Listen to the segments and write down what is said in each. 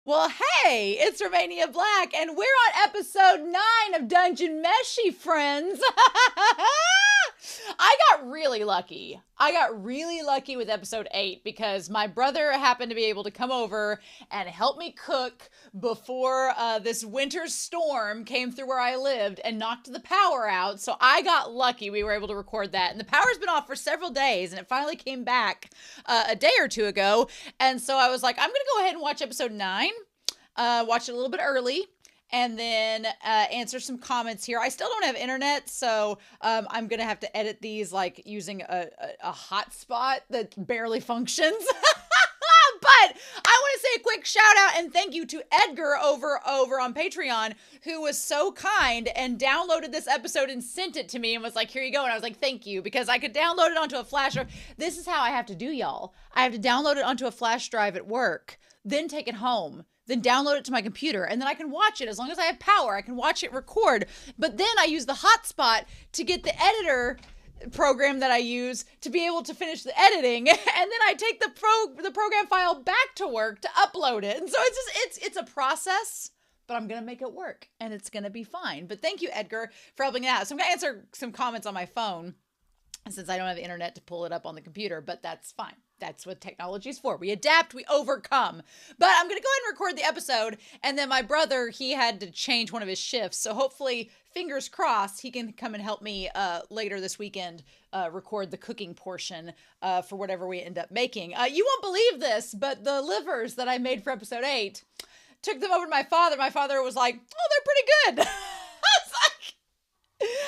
Well, hey, it's Romania Black, and we're on episode 9 of Dungeon Meshi, friends. I got really lucky. I got really lucky with episode 8 because my brother happened to be able to come over and help me cook before this winter storm came through where I lived and knocked the power out. So I got lucky we were able to record that. And the power's been off for several days, and it finally came back a day or two ago. And so I was like, I'm going to go ahead and watch episode 9, watch it a little bit early, and then answer some comments here. I still don't have internet, so I'm going to have to edit these like using a hotspot that barely functions. But I want to say a quick shout out and thank you to Edgar over on Patreon, who was so kind and downloaded this episode and sent it to me and was like, here you go. And I was like, thank you, because I could download it onto a flash drive. This is how I have to do, y'all. I have to download it onto a flash drive at work, then take it home, then download it to my computer, and then I can watch it. As long as I have power, I can watch it record. But then I use the hotspot to get the editor program that I use to be able to finish the editing, and then I take the program file back to work to upload it. And so it's a process, but I'm gonna make it work, and it's gonna be fine. But thank you, Edgar, for helping out. So I'm gonna answer some comments on my phone since I don't have the internet to pull it up on the computer, but that's fine. That's what technology is for. We adapt, we overcome. But I'm going to go ahead and record the episode. And then my brother, he had to change one of his shifts. So hopefully, fingers crossed, he can come and help me later this weekend record the cooking portion for whatever we end up making. You won't believe this, but the livers that I made for episode 8, took them over to my father. My father was like, oh, they're pretty good.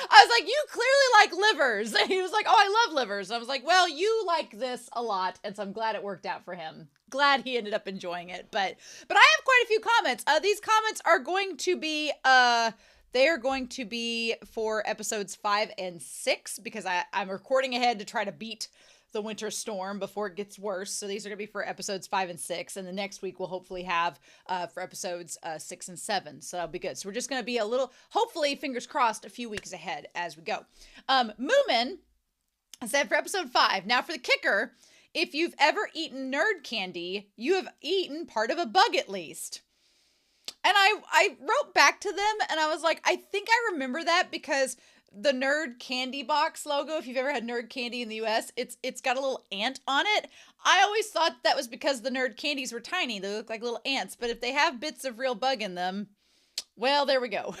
I was like, you clearly like livers. And he was like, oh, I love livers. And I was like, well, you like this a lot. And so I'm glad it worked out for him. Glad he ended up enjoying it. But I have quite a few comments. These comments are going to be, they are going to be for episodes 5 and 6 because I'm recording ahead to try to beat the winter storm before it gets worse. So these are going to be for episodes 5 and 6. And the next week we'll hopefully have for episodes 6 and 7. So that'll be good. So we're just going to be a little, hopefully, fingers crossed, a few weeks ahead as we go. Moomin said for episode 5, now for the kicker, if you've ever eaten nerd candy, you have eaten part of a bug at least. And I wrote back to them and I was like, I think I remember that because the Nerd Candy Box logo, if you've ever had Nerd Candy in the US, it's got a little ant on it. I always thought that was because the Nerd Candies were tiny. They look like little ants. But if they have bits of real bug in them, well, there we go.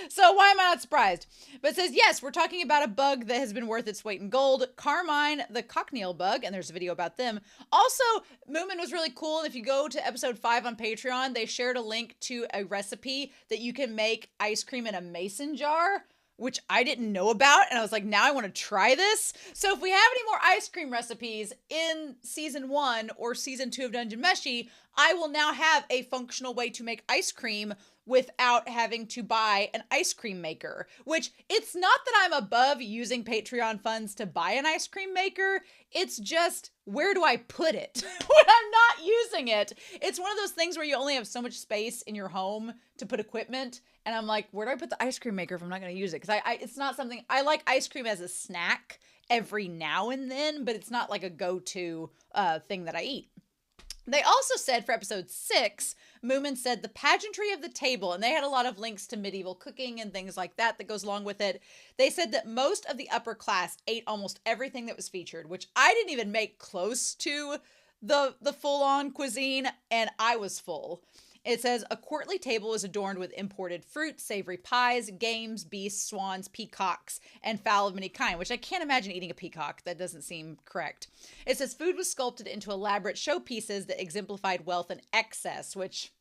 So why am I not surprised? But it says, yes, we're talking about a bug that has been worth its weight in gold. Carmine, the cochineal bug, and there's a video about them. Also, Moomin was really cool. And if you go to episode 5 on Patreon, they shared a link to a recipe that you can make ice cream in a mason jar, which I didn't know about. And I was like, now I want to try this. So if we have any more ice cream recipes in season 1 or season 2 of Dungeon Meshi, I will now have a functional way to make ice cream without having to buy an ice cream maker, which it's not that I'm above using Patreon funds to buy an ice cream maker. It's just, where do I put it when I'm not using it? It's one of those things where you only have so much space in your home to put equipment. And I'm like, where do I put the ice cream maker if I'm not going to use it? Because it's not something, I like ice cream as a snack every now and then, but it's not like a go-to thing that I eat. They also said for episode 6, Moomin said the pageantry of the table, and they had a lot of links to medieval cooking and things like that goes along with it. They said that most of the upper class ate almost everything that was featured, which I didn't even make close to the full-on cuisine, and I was full. It says a courtly table is adorned with imported fruit, savory pies, games, beasts, swans, peacocks, and fowl of many kind, which I can't imagine eating a peacock. That doesn't seem correct. It says food was sculpted into elaborate showpieces that exemplified wealth and excess, which,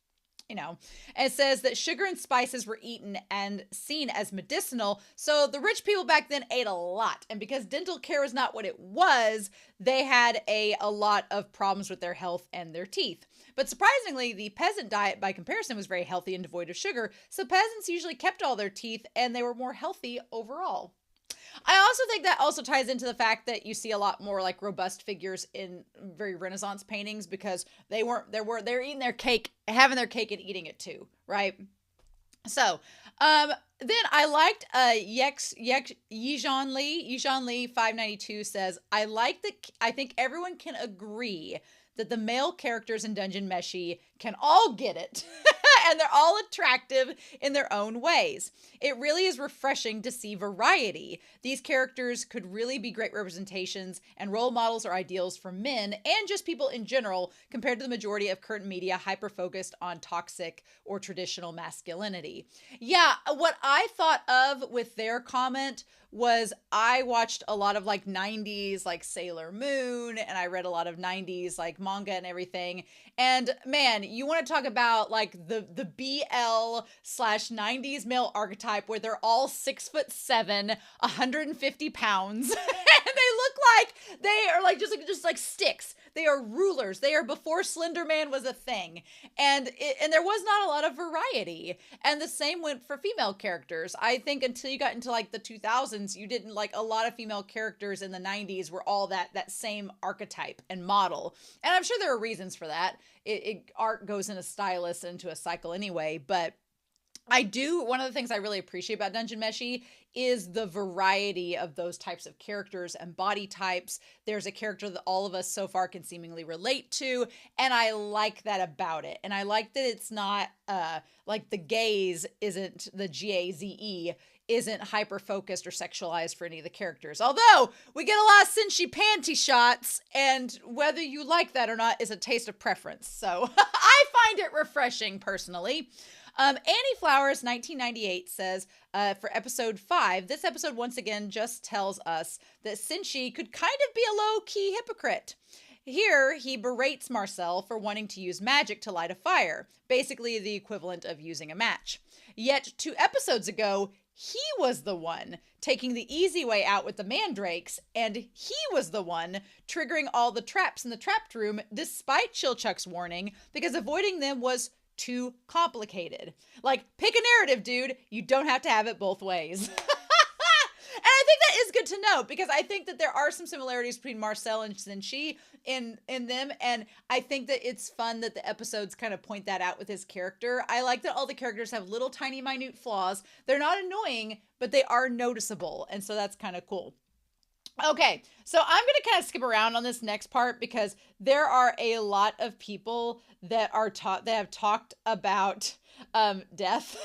you know. And it says that sugar and spices were eaten and seen as medicinal. So the rich people back then ate a lot. And because dental care is not what it was, they had a lot of problems with their health and their teeth. But surprisingly, the peasant diet by comparison was very healthy and devoid of sugar. So peasants usually kept all their teeth and they were more healthy overall. I also think that also ties into the fact that you see a lot more like robust figures in very Renaissance paintings because they're eating their cake, having their cake and eating it too, right? So, then I liked Yijan Lee 592 says, I think everyone can agree that the male characters in Dungeon Meshi can all get it. And they're all attractive in their own ways. It really is refreshing to see variety. These characters could really be great representations and role models or ideals for men and just people in general, compared to the majority of current media hyper-focused on toxic or traditional masculinity. Yeah, what I thought of with their comment was I watched a lot of like 90s like Sailor Moon, and I read a lot of 90s like manga and everything. And man, you want to talk about like the BL/90s male archetype where they're all 6'7", 150 pounds, and they look like they are like just like sticks. They are rulers. They are before Slender Man was a thing. And there was not a lot of variety. And the same went for female characters. I think until you got into like the 2000s, you didn't like a lot of female characters in the 90s were all that same archetype and model. And I'm sure there are reasons for that. Art goes in a stylus into a cycle anyway, but one of the things I really appreciate about Dungeon Meshi is the variety of those types of characters and body types. There's a character that all of us so far can seemingly relate to, and I like that about it. And I like that it's not like the gaze isn't, the GAZE isn't hyper-focused or sexualized for any of the characters. Although, we get a lot of cinchy panty shots, and whether you like that or not is a taste of preference. So, I find it refreshing, personally. Annie Flowers, 1998, says, for episode 5, this episode once again just tells us that Cinchi could kind of be a low-key hypocrite. Here, he berates Marcel for wanting to use magic to light a fire, basically the equivalent of using a match. Yet, 2 episodes ago, he was the one taking the easy way out with the mandrakes, and he was the one triggering all the traps in the trapped room despite Chilchuck's warning, because avoiding them was too complicated. Like, pick a narrative, dude. You don't have to have it both ways. And I think that is good to know, because I think that there are some similarities between Marcel and Cinchi in them, and I think that it's fun that the episodes kind of point that out with his character. I like that all the characters have little tiny minute flaws. They're not annoying, but they are noticeable, and so that's kind of cool. Okay, so I'm going to kind of skip around on this next part because there are a lot of people that have talked about death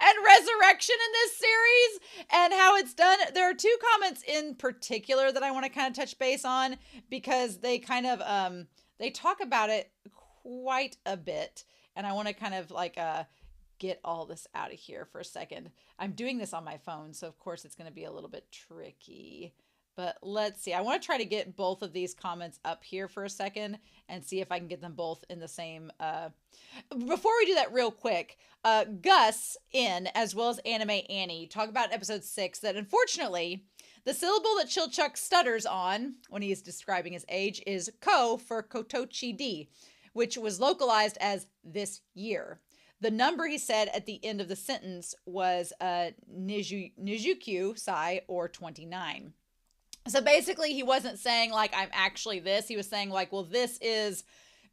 and resurrection in this series and how it's done. There are 2 comments in particular that I want to kind of touch base on because they kind of they talk about it quite a bit, and I want to kind of like get all this out of here for a second. I'm doing this on my phone, so of course it's going to be a little bit tricky. But let's see. I want to try to get both of these comments up here for a second and see if I can get them both in the same. Before we do that real quick, Gus as well as Anime Annie talk about in episode 6 that unfortunately the syllable that Chilchuck stutters on when he is describing his age is ko for Kotochi D, which was localized as this year. The number he said at the end of the sentence was Nijukyu Sai, or 29. So basically he wasn't saying like, I'm actually this. He was saying like, well, this is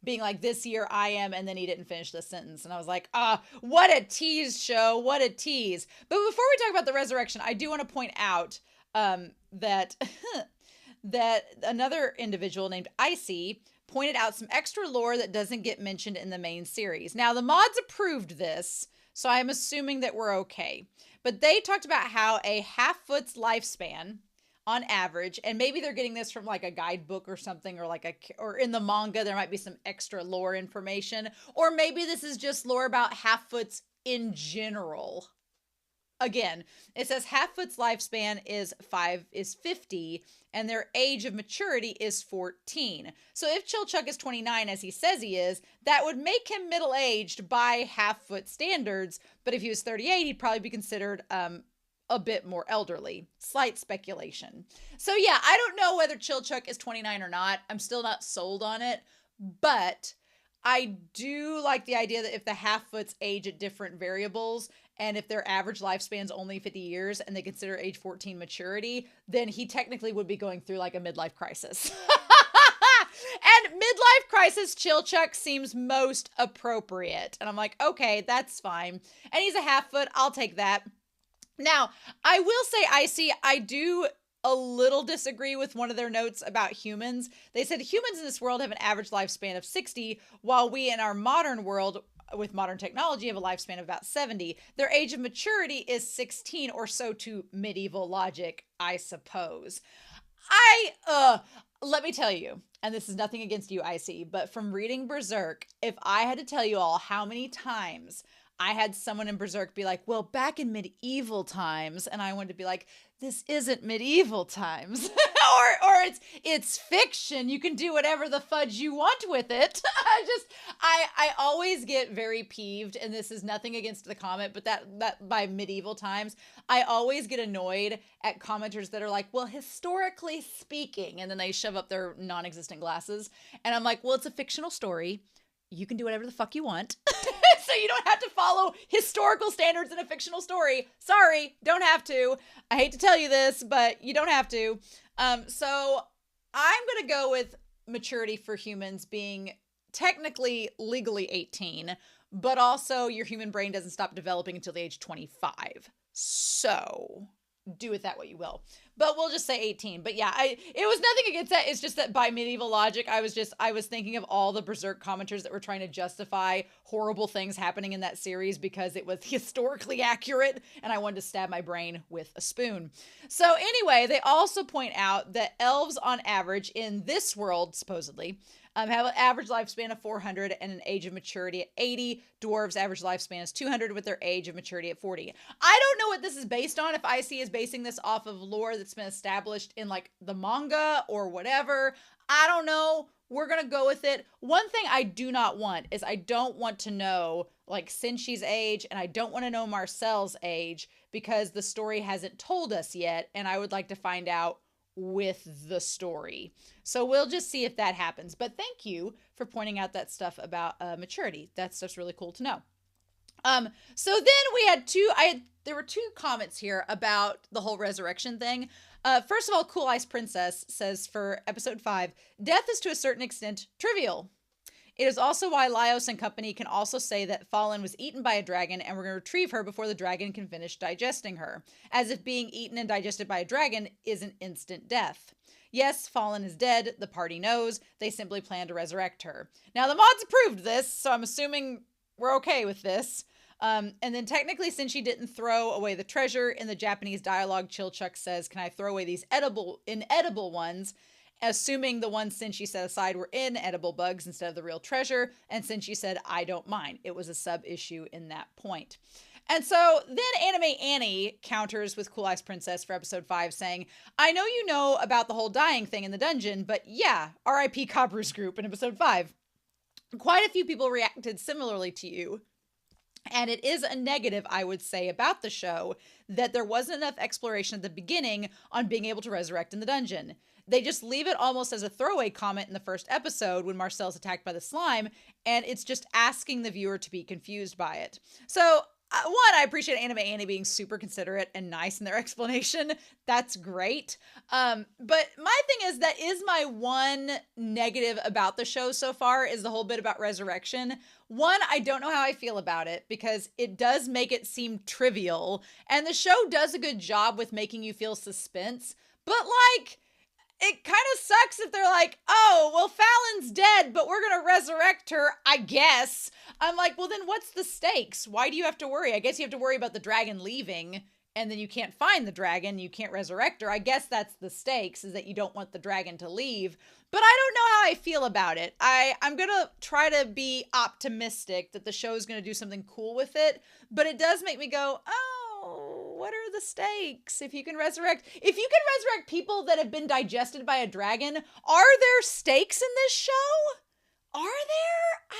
being like, this year I am, and then he didn't finish the sentence. And I was like, what a tease, show. What a tease. But before we talk about the resurrection, I do want to point out that that another individual named Icy pointed out some extra lore that doesn't get mentioned in the main series. Now, the mods approved this, so I'm assuming that we're okay. But they talked about how a half-foot's lifespan, on average, and maybe they're getting this from like a guidebook or something, or in the manga, there might be some extra lore information, or maybe this is just lore about half-foots in general. Again, it says half-foot's lifespan is 50, and their age of maturity is 14. So if Chilchuck is 29, as he says he is, that would make him middle-aged by half-foot standards, but if he was 38, he'd probably be considered a bit more elderly. Slight speculation. So yeah, I don't know whether Chilchuck is 29 or not. I'm still not sold on it, but I do like the idea that if the half-foots age at different variables, and if their average lifespan is only 50 years and they consider age 14 maturity, then he technically would be going through like a midlife crisis. And midlife crisis Chilchuck seems most appropriate. And I'm like, okay, that's fine. And he's a half-foot. I'll take that. Now, I will say, Icy, I do a little disagree with one of their notes about humans. They said humans in this world have an average lifespan of 60, while we in our modern world with modern technology have a lifespan of about 70. Their age of maturity is 16 or so to medieval logic, I suppose. Let me tell you, and this is nothing against you, Icy, but from reading Berserk, if I had to tell you all how many times I had someone in Berserk be like, well, back in medieval times, and I wanted to be like, this isn't medieval times, or it's fiction. You can do whatever the fudge you want with it. I always get very peeved, and this is nothing against the comment, but that by medieval times, I always get annoyed at commenters that are like, well, historically speaking, and then they shove up their non-existent glasses, and I'm like, well, it's a fictional story. You can do whatever the fuck you want. So you don't have to follow historical standards in a fictional story. Sorry, don't have to. I hate to tell you this, but you don't have to. So I'm going to go with maturity for humans being technically legally 18, but also your human brain doesn't stop developing until the age 25. So do with that what you will. But we'll just say 18. But yeah, it was nothing against that. It's just that by medieval logic, I was thinking of all the Berserk commenters that were trying to justify horrible things happening in that series because it was historically accurate, and I wanted to stab my brain with a spoon. So anyway, they also point out that elves on average in this world, supposedly, have an average lifespan of 400 and an age of maturity at 80. Dwarves' average lifespan is 200 with their age of maturity at 40. I don't know what this is based on, if IC is basing this off of lore that's been established in like the manga or whatever. I don't know. We're going to go with it. One thing I do not want is I don't want to know like Senshi's age, and I don't want to know Marcel's age because the story hasn't told us yet, and I would like to find out with the story. So we'll just see if that happens. But thank you for pointing out that stuff about maturity. That stuff's really cool to know. So then we had there were two comments here about the whole resurrection thing. First of all, Cool Ice Princess says for episode 5, death is to a certain extent trivial. It is also why Laios and company can also say that Fallen was eaten by a dragon and we're going to retrieve her before the dragon can finish digesting her, as if being eaten and digested by a dragon is an instant death. Yes, Fallen is dead. The party knows. They simply plan to resurrect her. Now, the mods approved this, so I'm assuming we're okay with this. And then technically, since she didn't throw away the treasure, in the Japanese dialogue, Chilchuck says, can I throw away these inedible ones? Assuming the ones Senshi set aside were inedible bugs instead of the real treasure, and Senshi said, I don't mind. It was a sub-issue in that point. And so then Anime Annie counters with Cool Ice Princess for episode 5 saying, I know you know about the whole dying thing in the dungeon, but yeah, R.I.P. Kabru's group in episode 5. Quite a few people reacted similarly to you. And it is a negative, I would say, about the show that there wasn't enough exploration at the beginning on being able to resurrect in the dungeon. They just leave it almost as a throwaway comment in the first episode when Marcel's attacked by the slime, and it's just asking the viewer to be confused by it. So, one, I appreciate Anime Annie being super considerate and nice in their explanation. That's great. But my thing is, that is my one negative about the show so far, is the whole bit about resurrection. One, I don't know how I feel about it because it does make it seem trivial, and the show does a good job with making you feel suspense, but like, it kind of sucks if they're like, oh, well, Fallon's dead, but we're going to resurrect her, I guess. I'm like, well, then what's the stakes? Why do you have to worry? I guess you have to worry about the dragon leaving, and then you can't find the dragon, you can't resurrect her. I guess that's the stakes, is that you don't want the dragon to leave. But I don't know how I feel about it. I'm going to try to be optimistic that the show is going to do something cool with it, but it does make me go, oh, what are the stakes? If you can resurrect people that have been digested by a dragon, are there stakes in this show? Are there?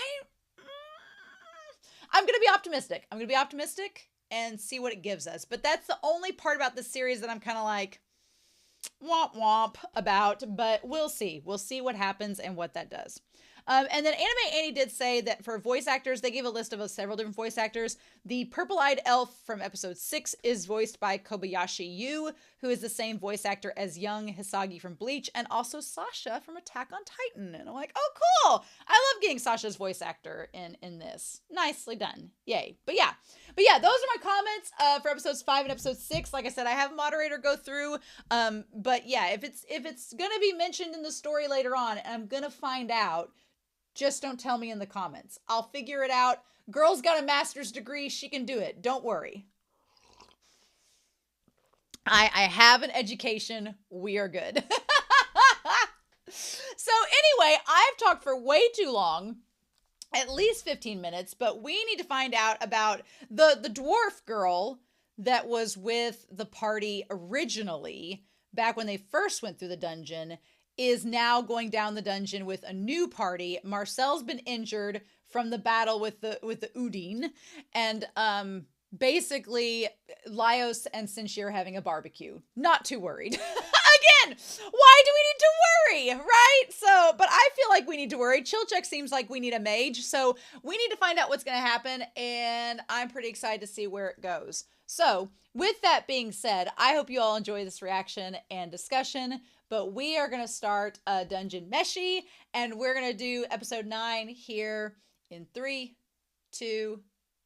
I'm going to be optimistic. I'm going to be optimistic and see what it gives us. But that's the only part about this series that I'm kind of like, womp womp about, but we'll see. We'll see what happens and what that does. And then Anime Annie did say that for voice actors, they gave a list of several different voice actors. The purple-eyed elf from episode 6 is voiced by Kobayashi Yu, who is the same voice actor as young Hisagi from Bleach, and also Sasha from Attack on Titan. And I'm like, oh, cool. I love getting Sasha's voice actor in this. Nicely done. Yay. But yeah, those are my comments for episodes 5 and episode 6. Like I said, I have a moderator go through. But yeah, if it's gonna be mentioned in the story later on, and I'm gonna find out, just don't tell me in the comments. I'll figure it out. Girl's got a master's degree. She can do it. Don't worry. I have an education. We are good. So anyway, I've talked for way too long. At least 15 minutes, but we need to find out about the dwarf girl that was with the party originally, back when they first went through the dungeon, is now going down the dungeon with a new party. Marcel's been injured from the battle with the Undine, and basically Laios and Sinchi are having a barbecue. Not too worried. Again, why do we need to worry, right? So, but I feel like we need to worry. Chilchek seems like we need a mage, so we need to find out what's going to happen, and I'm pretty excited to see where it goes. So, with that being said, I hope you all enjoy this reaction and discussion, but we are going to start Dungeon Meshi, and we're going to do episode 9 here in 3, 2,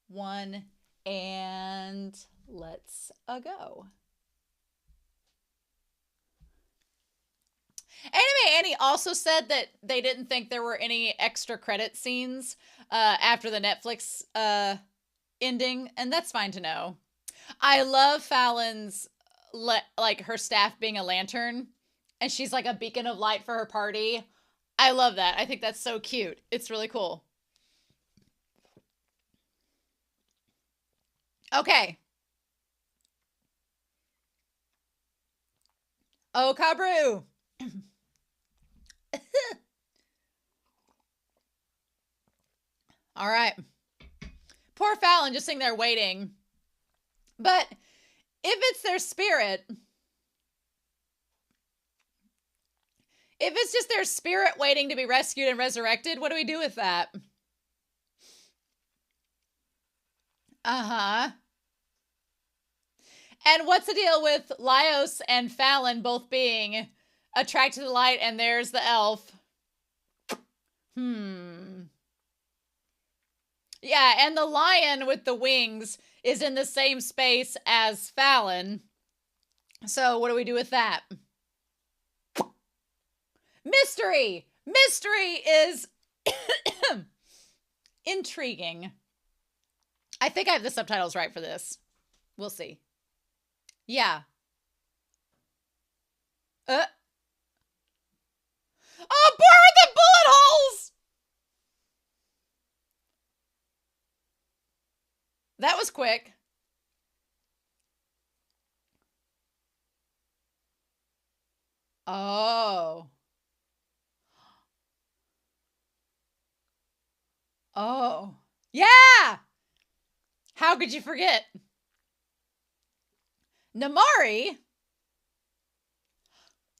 1, and let's go. Anime Annie also said that they didn't think there were any extra credit scenes after the Netflix ending, and that's fine to know. I love Fallon's, like, her staff being a lantern, and she's like a beacon of light for her party. I love that. I think that's so cute. It's really cool. Okay. Oh, Cabru. All right. Poor Fallon just sitting there waiting. But if it's their spirit, if it's just their spirit waiting to be rescued and resurrected, what do we do with that? Uh-huh. And what's the deal with Laios and Fallon both being attracted to the light, and there's the elf? Yeah, and the lion with the wings is in the same space as Fallon. So what do we do with that? Mystery! Mystery is intriguing. I think I have the subtitles right for this. We'll see. Yeah. Oh, bar with the bullet holes! That was quick. Oh. Oh. Yeah! How could you forget? Namari?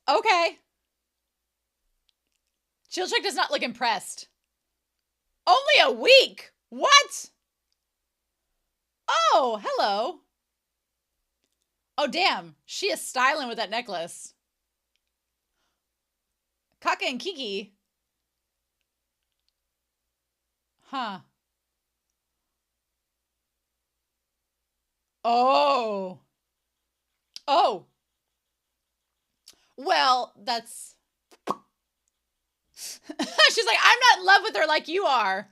Okay. Chilchek does not look impressed. Only a week? What? Oh, hello. Oh, damn. She is styling with that necklace. Kaka and Kiki. Huh. Oh. Oh. Well, that's... She's like, I'm not in love with her like you are.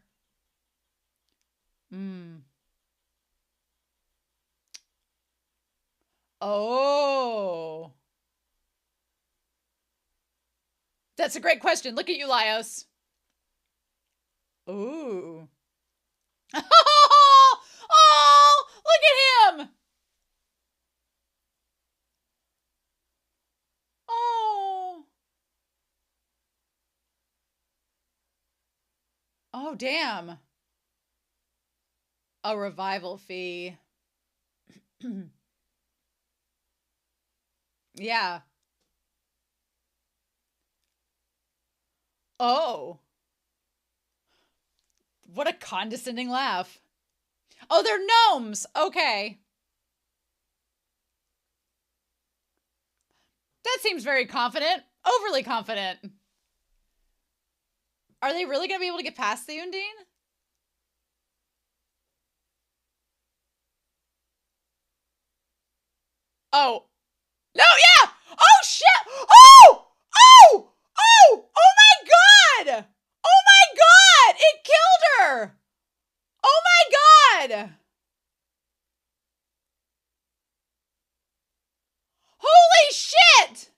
Oh. That's a great question. Look at you, Laios. Ooh. Oh, look at him. Oh. Oh, damn. A revival fee. Yeah. Oh. What a condescending laugh. Oh, they're gnomes. Okay. That seems very confident. Overly confident. Are they really going to be able to get past the Undine? Oh. No, yeah! Oh, shit! Oh! Oh! Oh! Oh my god! Oh my god! It killed her! Oh my god! Holy shit!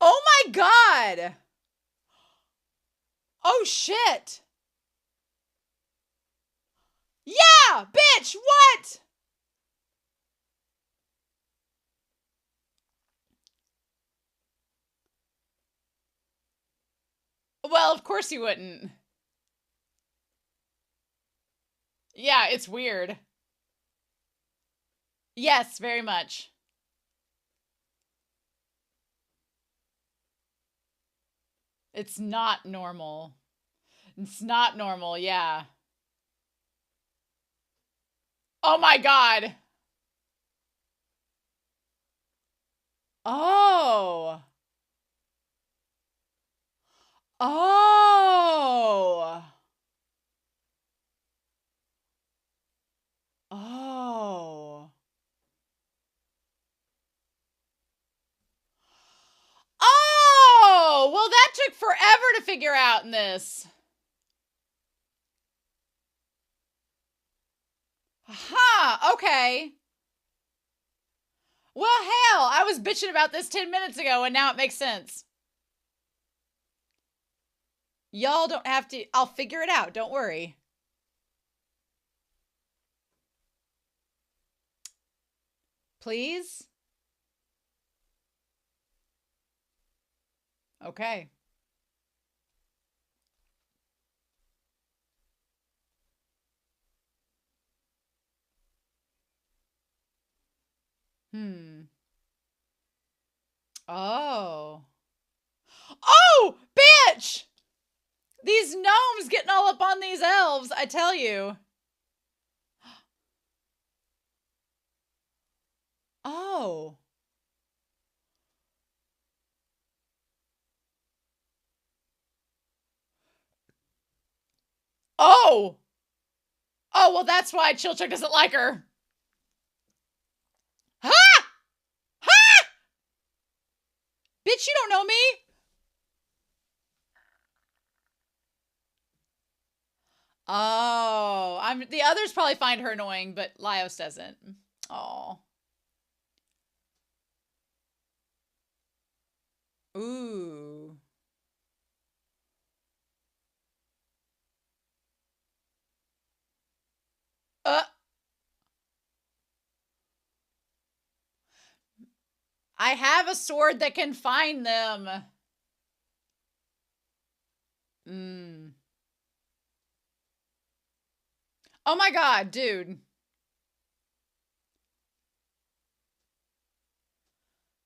Oh my god! Oh shit! Yeah! Bitch! What? Well, of course you wouldn't. Yeah, it's weird. Yes, very much. It's not normal. It's not normal, yeah. Oh my god! Oh! Oh! Oh. Oh! Well, that took forever to figure out in this. Huh, okay. Well, hell, I was bitching about this 10 minutes ago and now it makes sense. Y'all don't have to. I'll figure it out. Don't worry. Please? Okay. Oh. Oh, bitch! These gnomes getting all up on these elves, I tell you. Oh. Oh! Oh, well, that's why Chilchuk doesn't like her. Ha! Ha! Bitch, you don't know me. Oh, the others probably find her annoying, but Laios doesn't. Oh. Ooh. I have a sword that can find them. Oh my god, dude.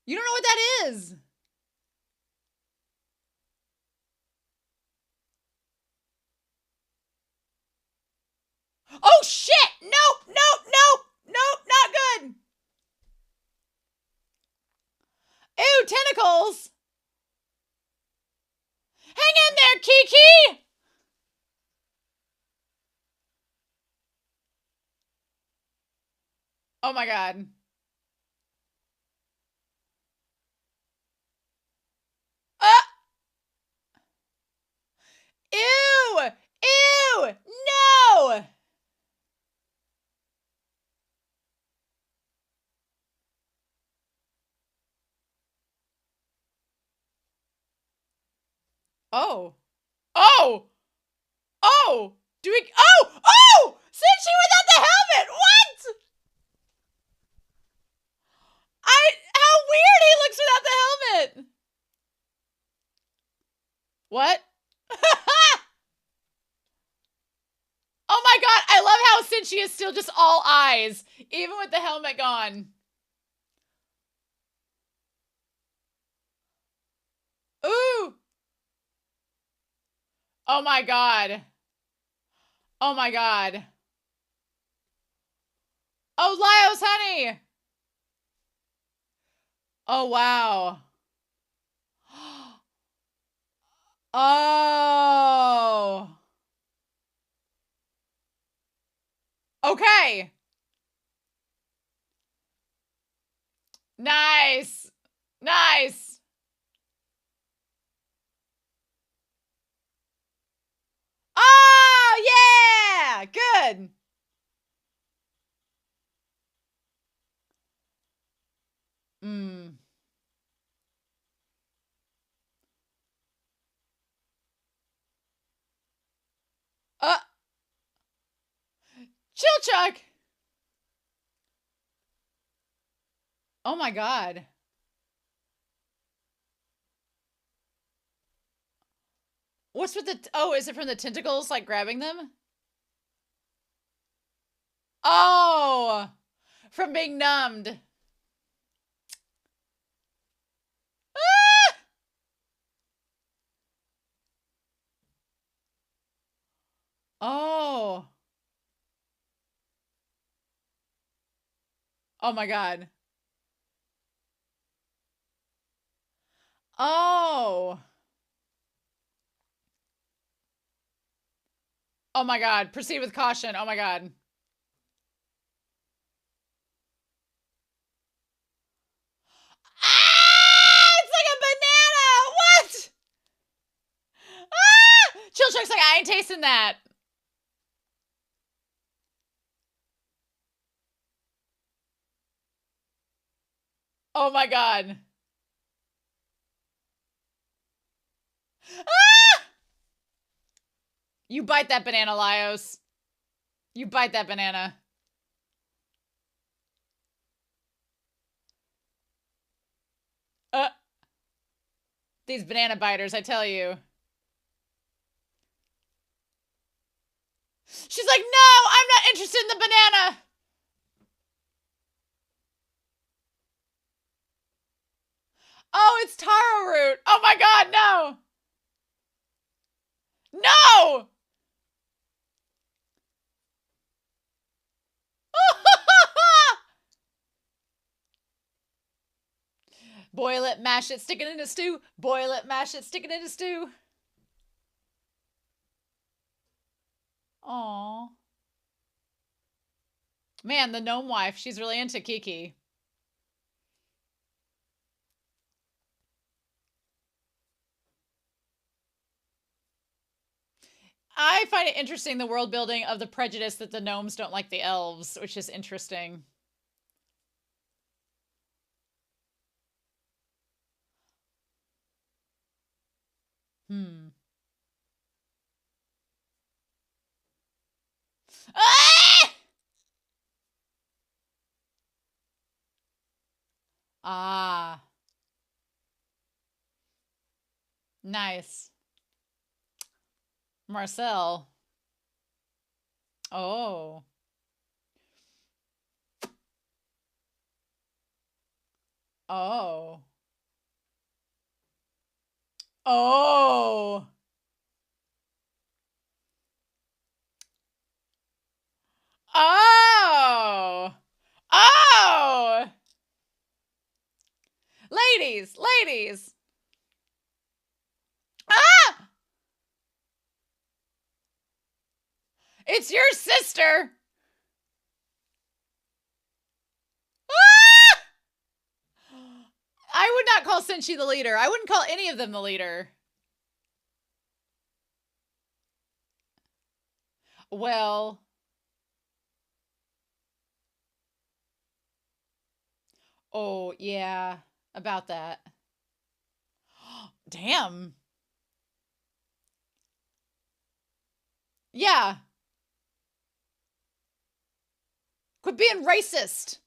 You don't know what that is. Oh shit! Nope, nope, nope, nope, not good. Ew, tentacles. Hang in there, Kiki. Oh my god. Ew! Ew! No! Oh. Oh! Oh! Do we... Oh! Oh! Since she without the helmet! What? How weird he looks without the helmet! What? Oh my god, I love how Cinchi is still just all eyes, even with the helmet gone. Ooh! Oh my God. Oh my God. Oh, Lyos, honey. Oh, wow. Oh. Okay. Nice. Nice. Oh, yeah. Good. Mm. Uh, Chill Chuck. Oh my God. What's with the, oh, is it from the tentacles, like grabbing them? Oh, from being numbed. Ah! Oh. Oh my God. Oh. Oh my God. Proceed with caution. Oh my God. Ah! It's like a banana. What? Ah! Chill Chuck's like, I ain't tasting that. Oh my God. Ah! You bite that banana, Lyos. You bite that banana. Uh, these banana biters, I tell you. She's like, no, I'm not interested in the banana. Oh, it's taro root. Oh my God, no. No! Boil it, mash it, stick it in a stew. Boil it, mash it, stick it in a stew. Aww. Man, the gnome wife, she's really into Kiki. I find it interesting, the world building of the prejudice that the gnomes don't like the elves, which is interesting. Hmm. Ah! Ah. Nice. Marcel. Oh. Oh. Oh. Oh. Oh. Ladies, ladies. Ah! It's your sister. Ah! I would not call Senshi the leader. I wouldn't call any of them the leader. Well, oh, yeah, about that. Damn. Yeah. Quit being racist.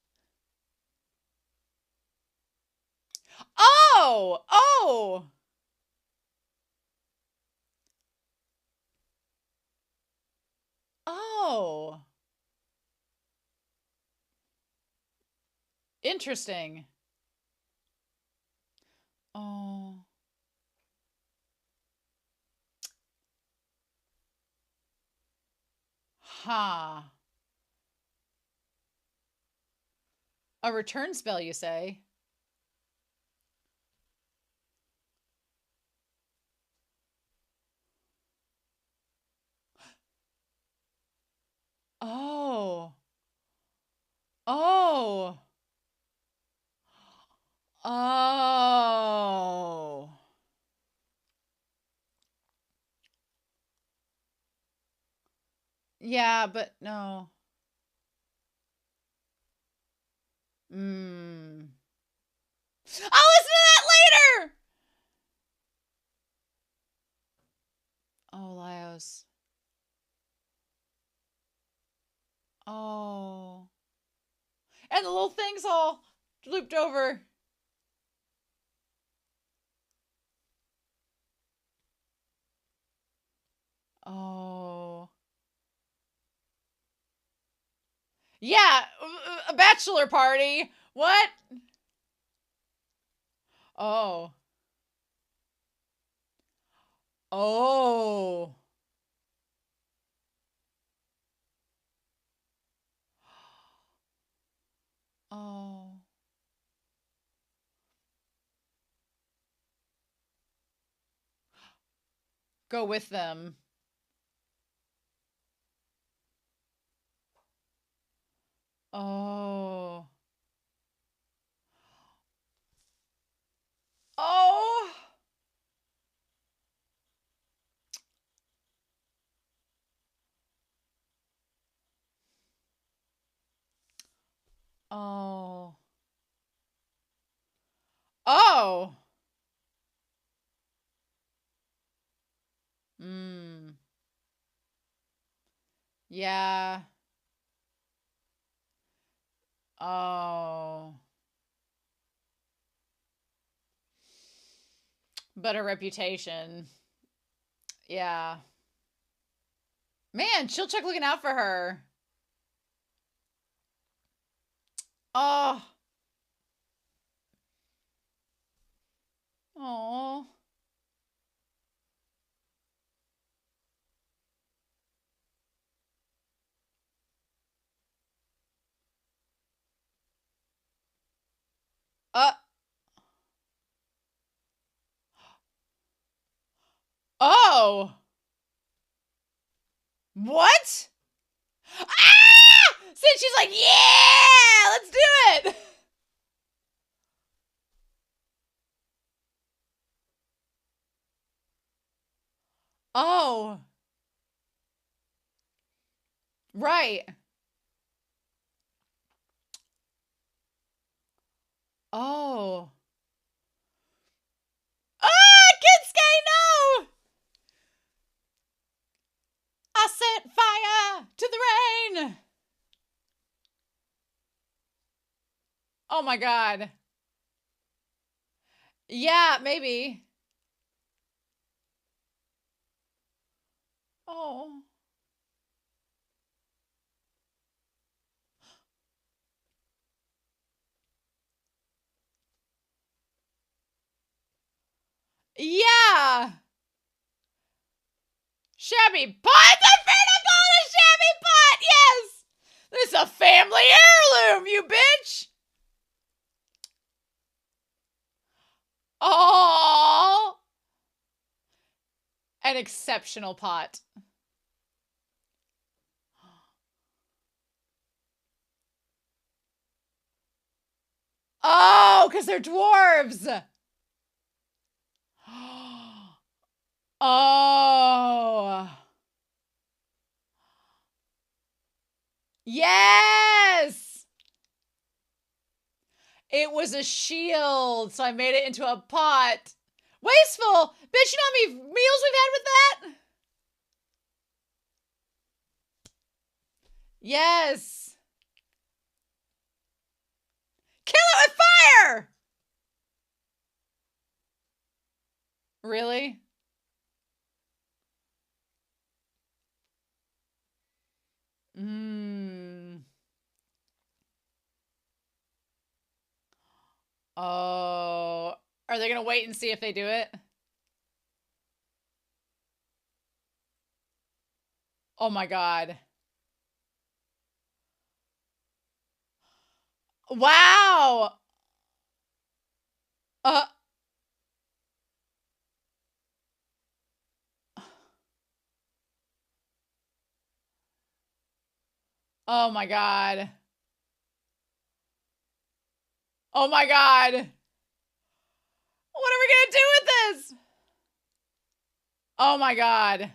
Oh, oh. Oh. Interesting. Oh. Huh. A return spell, you say? Oh. Oh. Oh. Yeah, but no. Hmm. I'll listen to that later! Oh, Laios. Oh. And the little thing's all looped over. Oh. Yeah, a bachelor party. What? Oh. Oh. Oh. Go with them. Oh. Oh. Oh. Oh. Mm. Yeah. Oh. But her reputation. Yeah. Man, Chilchuck looking out for her. Oh. Oh. Uh. Oh. What? Ah! Since she's like, yeah, let's do it. Oh. Right. Oh. Ah, Kinsuke, no! I set fire to the rain. Oh my god. Yeah, maybe. Oh. Yeah. Shabby pot. I forgot to call it a shabby pot. Yes. This is a family heirloom, you bitch. Oh. An exceptional pot. Oh, because they're dwarves. Oh. Yes. It was a shield, so I made it into a pot. Wasteful. Bitch, you know how many meals we've had with that? Yes. Kill it with fire. Really? Mmm. Oh. Are they going to wait and see if they do it? Oh my god. Wow. Uh, oh my God. Oh my God. What are we going to do with this? Oh my God.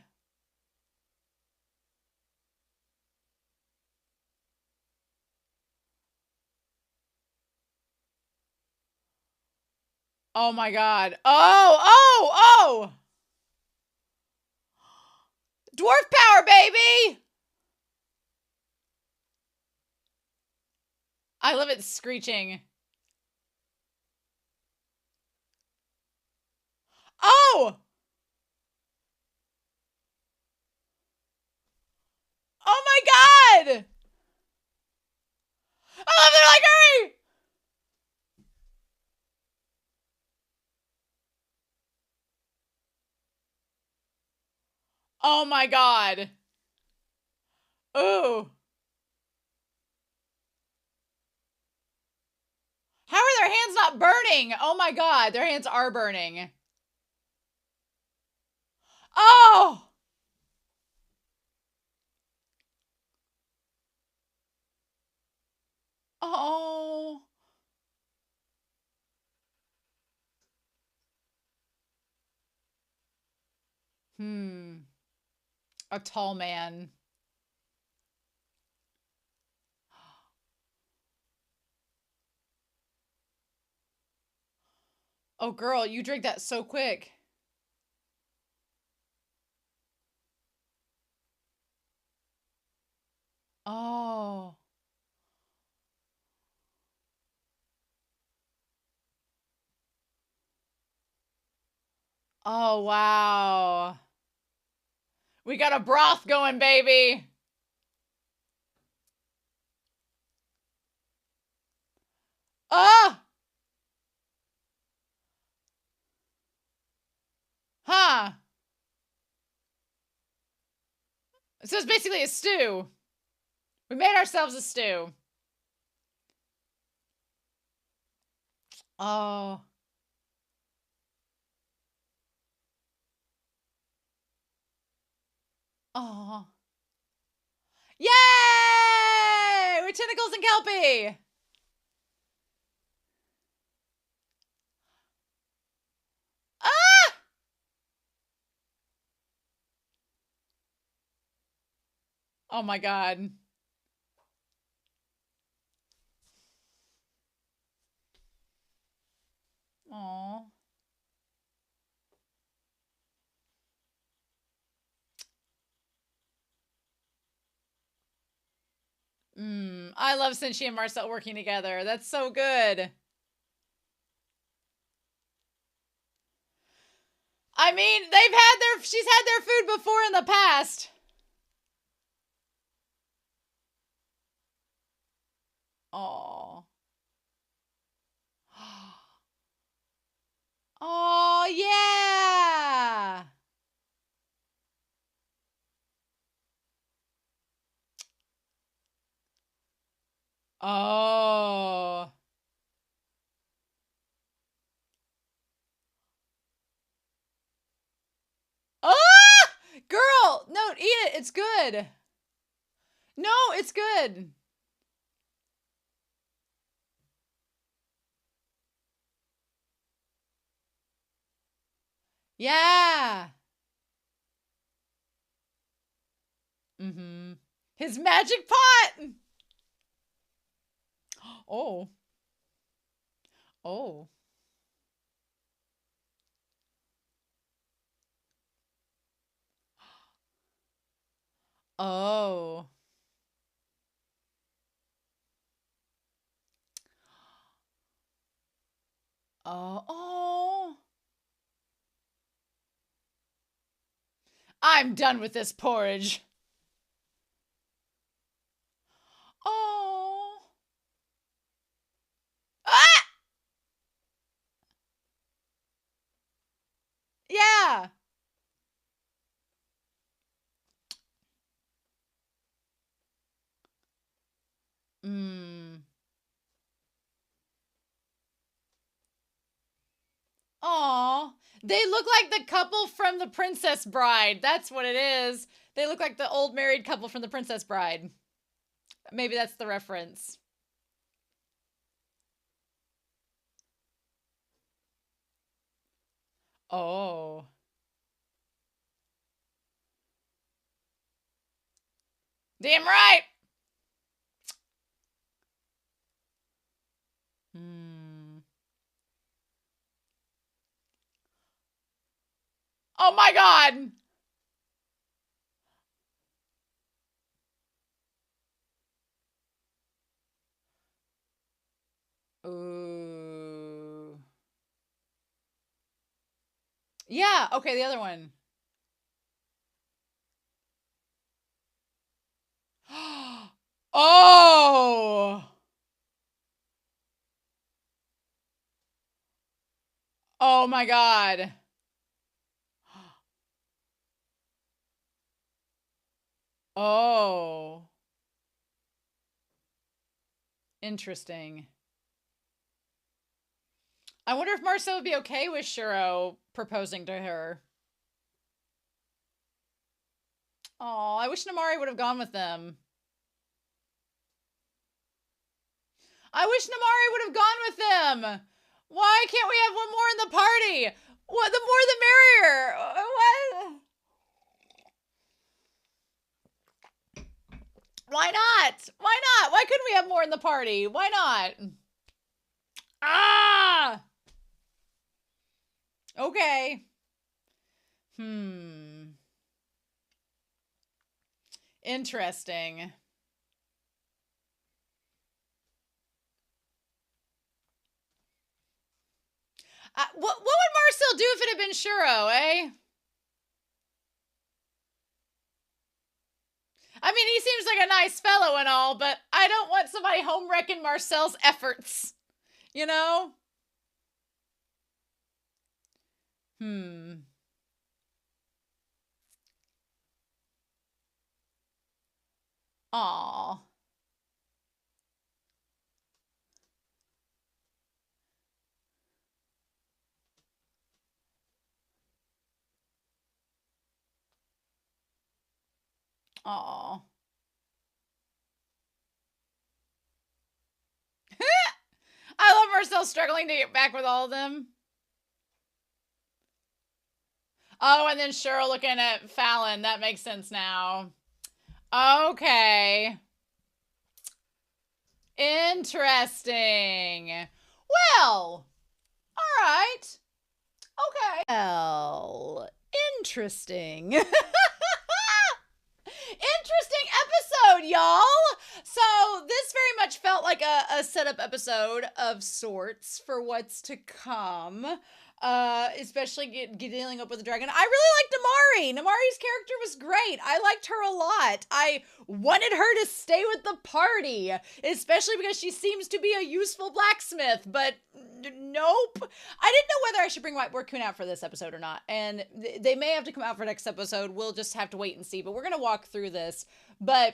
Oh my God. Oh. Dwarf power, baby. I love it screeching. Oh. Oh my God. I love it. Like, hurry. Oh my God. Ooh. How are their hands not burning? Oh my God. Their hands are burning. Oh. Oh. A tall man. Oh, girl, you drink that so quick. Oh. Oh, wow. We got a broth going, baby. Ah. Huh. So it's basically a stew. We made ourselves a stew. Oh. Oh. Yay! We're tentacles and kelpie. Ah! Oh my God. Oh. I love Cinchi and Marcel working together. That's so good. I mean, she's had their food before in the past. Oh. Oh, yeah. Oh. Ah! Girl, no, eat it. It's good. No, it's good. Yeah. Mm-hmm. His magic pot. Oh. Oh. Oh. Oh. Oh. I'm done with this porridge. Oh. Ah! Yeah. Mmm. Aw. They look like the couple from The Princess Bride. That's what it is. They look like the old married couple from The Princess Bride. Maybe that's the reference. Oh. Damn right. Hmm. Oh my God. Ooh. Yeah. Okay. The other one. Oh. Oh my God. Oh. Interesting. I wonder if Marcel would be okay with Shuro proposing to her. Oh, I wish Namari would have gone with them. I wish Namari would have gone with them. Why can't we have one more in the party? What? The more the merrier. What? Why not? Why not? Why couldn't we have more in the party? Why not? Ah! Okay. Interesting. What would Marcel do if it had been Shuro, eh? I mean, he seems like a nice fellow and all, but I don't want somebody home wrecking Marcel's efforts. You know? Aw. Aw. I love Marcel struggling to get back with all of them. Oh, and then Cheryl looking at Fallon. That makes sense now. Okay. Interesting. Well, all right. Okay. Well, interesting. Interesting episode, y'all. So this very much felt like a setup episode of sorts for what's to come. Especially dealing up with the dragon. I really liked Namari. Namari's character was great. I liked her a lot. I wanted her to stay with the party, especially because she seems to be a useful blacksmith, but nope. I didn't know whether I should bring White Raccoon out for this episode or not, and they may have to come out for next episode. We'll just have to wait and see, but we're going to walk through this. But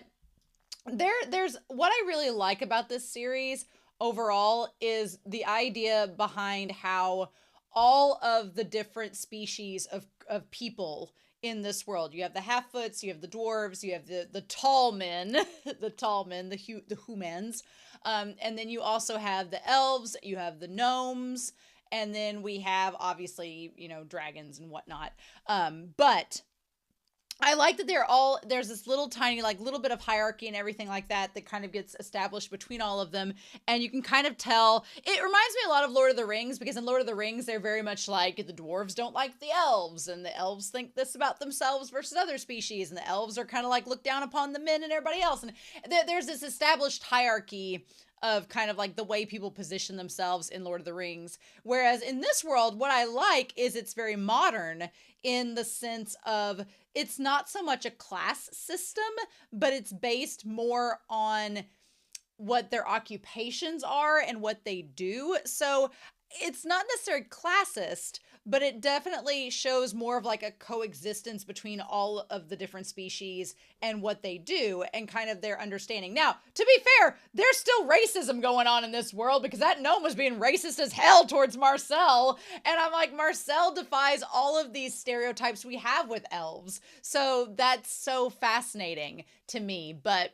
there's what I really like about this series overall is the idea behind how all of the different species of people in this world. You have the half-foots, you have the dwarves, you have the tall men, the humans, and then you also have the elves, you have the gnomes, and then we have obviously, you know, dragons and whatnot. But I like that there's this little tiny, like little bit of hierarchy and everything like that kind of gets established between all of them. And you can kind of tell, it reminds me a lot of Lord of the Rings, because in Lord of the Rings, they're very much like the dwarves don't like the elves, and the elves think this about themselves versus other species, and the elves are kind of like look down upon the men and everybody else. And there's this established hierarchy of kind of like the way people position themselves in Lord of the Rings. Whereas in this world, what I like is it's very modern in the sense of it's not so much a class system, but it's based more on what their occupations are and what they do. So it's not necessarily classist, but it definitely shows more of like a coexistence between all of the different species and what they do and kind of their understanding. Now, to be fair, there's still racism going on in this world because that gnome was being racist as hell towards Marcel. And I'm like, Marcel defies all of these stereotypes we have with elves. So that's so fascinating to me. But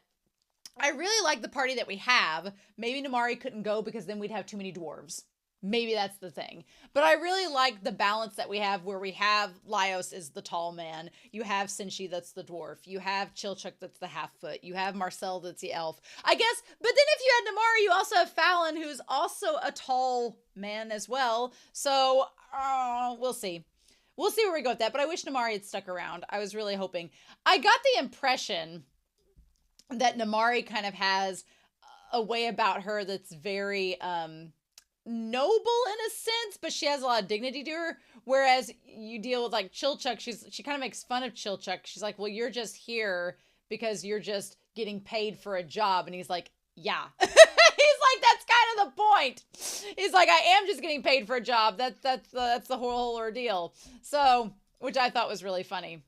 I really like the party that we have. Maybe Namaari couldn't go because then we'd have too many dwarves. Maybe that's the thing. But I really like the balance that we have where we have Laios is the tall man. You have Sinchi that's the dwarf. You have Chilchuk that's the half-foot. You have Marcel that's the elf. I guess, but then if you had Namaari, you also have Fallon who's also a tall man as well. So we'll see. We'll see where we go with that. But I wish Namaari had stuck around. I was really hoping. I got the impression that Namaari kind of has a way about her that's very noble in a sense, but she has a lot of dignity to her. Whereas you deal with like Chilchuk, she kind of makes fun of Chilchuk. She's like, well, you're just here because you're just getting paid for a job. And he's like, yeah. He's like, that's kind of the point. He's like, I am just getting paid for a job. That's the whole ordeal. So, which I thought was really funny.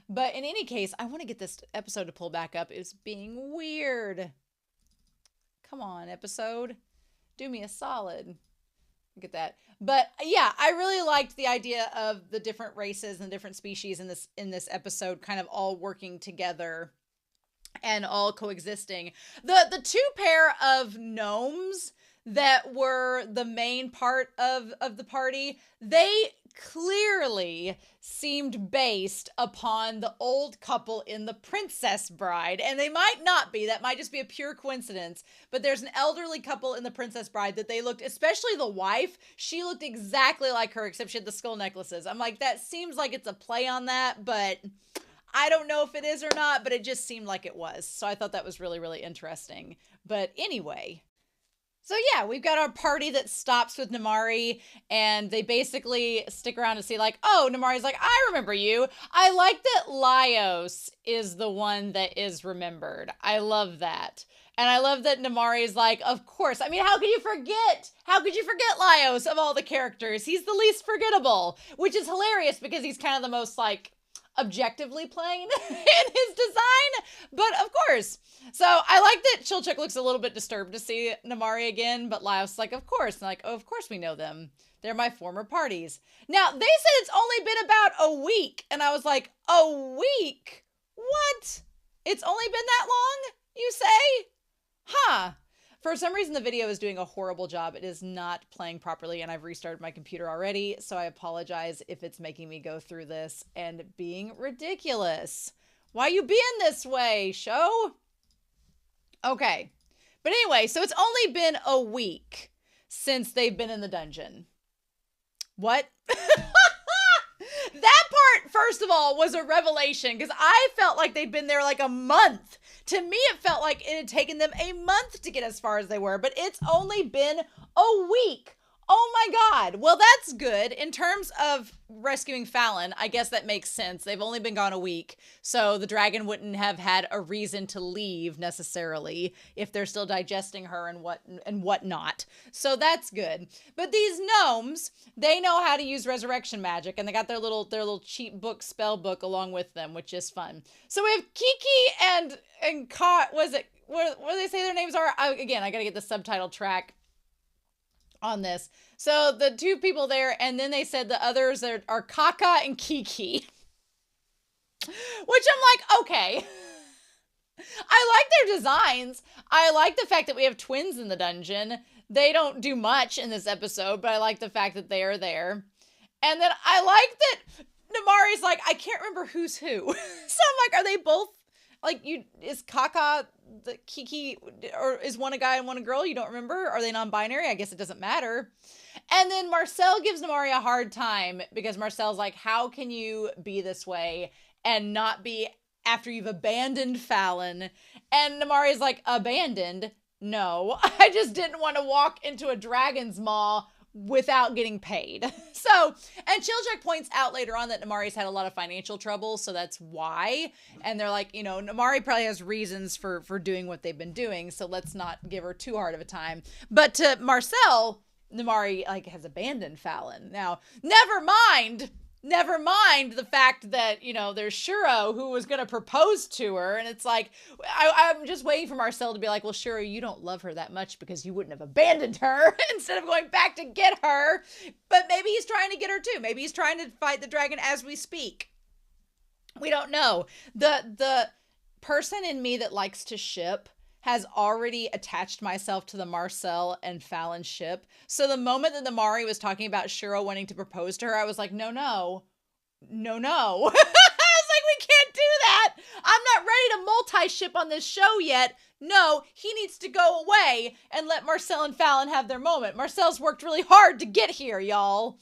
But in any case, I want to get this episode to pull back up. It's being weird. Come on, episode. Do me a solid. Look at that. But yeah, I really liked the idea of the different races and different species in this episode kind of all working together and all coexisting. The two pair of gnomes that were the main part of the party, they clearly seemed based upon the old couple in The Princess Bride. And they might not be. That might just be a pure coincidence. But there's an elderly couple in The Princess Bride that they looked, especially the wife, she looked exactly like her, except she had the skull necklaces. I'm like, that seems like it's a play on that, but I don't know if it is or not, but it just seemed like it was. So I thought that was really, really interesting. But anyway, so yeah, we've got our party that stops with Namaari, and they basically stick around to see like, oh, Namaari's like, I remember you. I like that Laios is the one that is remembered. I love that. And I love that Namaari's like, of course. I mean, how could you forget? How could you forget Laios of all the characters? He's the least forgettable, which is hilarious because he's kind of the most like objectively plain in his design, but of course. So I like that Chilchuk looks a little bit disturbed to see Namaari again, but Laios is like, of course. And like, oh, of course we know them. They're my former parties. Now, they said it's only been about a week, and I was like, a week? What? It's only been that long, you say? Huh. For some reason, the video is doing a horrible job. It is not playing properly, and I've restarted my computer already, so I apologize if it's making me go through this and being ridiculous. Why you being this way, show? Okay. But anyway, so it's only been a week since they've been in the dungeon. What? That part, first of all, was a revelation because I felt like they'd been there like a month. To me, it felt like it had taken them a month to get as far as they were, but it's only been a week. Oh my God. Well, that's good. In terms of rescuing Fallon, I guess that makes sense. They've only been gone a week, so the dragon wouldn't have had a reason to leave necessarily if they're still digesting her and whatnot. So that's good. But these gnomes, they know how to use resurrection magic, and they got their little cheap book, spell book along with them, which is fun. So we have Kiki and Ka, what do they say their names are? Again, I gotta get the subtitle track on this. So the two people there, and then they said the others are Kaka and Kiki. Which I'm like, okay. I like their designs. I like the fact that we have twins in the dungeon. They don't do much in this episode, but I like the fact that they are there. And then I like that Namaari's like, I can't remember who's who. So I'm like, are they both like is Kaka the Kiki, or is one a guy and one a girl? You don't remember? Are they non-binary? I guess it doesn't matter. And then Marcel gives Namaari a hard time because Marcel's like, how can you be this way and not be after you've abandoned Fallon? And Namaari's like, abandoned? No, I just didn't want to walk into a dragon's maw without getting paid. So, and Chilchuk points out later on that Namaari's had a lot of financial trouble, so that's why. And they're like, Namaari probably has reasons for doing what they've been doing, so let's not give her too hard of a time. But to Marcel, Namari like has abandoned Fallon. Now, never mind the fact that, you know, there's Shuro who was going to propose to her. And it's like, I'm just waiting for Marcel to be like, well, Shuro, you don't love her that much because you wouldn't have abandoned her instead of going back to get her. But maybe he's trying to get her too. Maybe he's trying to fight the dragon as we speak. We don't know. The person in me that likes to ship has already attached myself to the Marcel and Fallon ship. So the moment that Namari was talking about Shuro wanting to propose to her, I was like, no. I was like, we can't do that. I'm not ready to multi-ship on this show yet. No, he needs to go away and let Marcel and Fallon have their moment. Marcel's worked really hard to get here, y'all.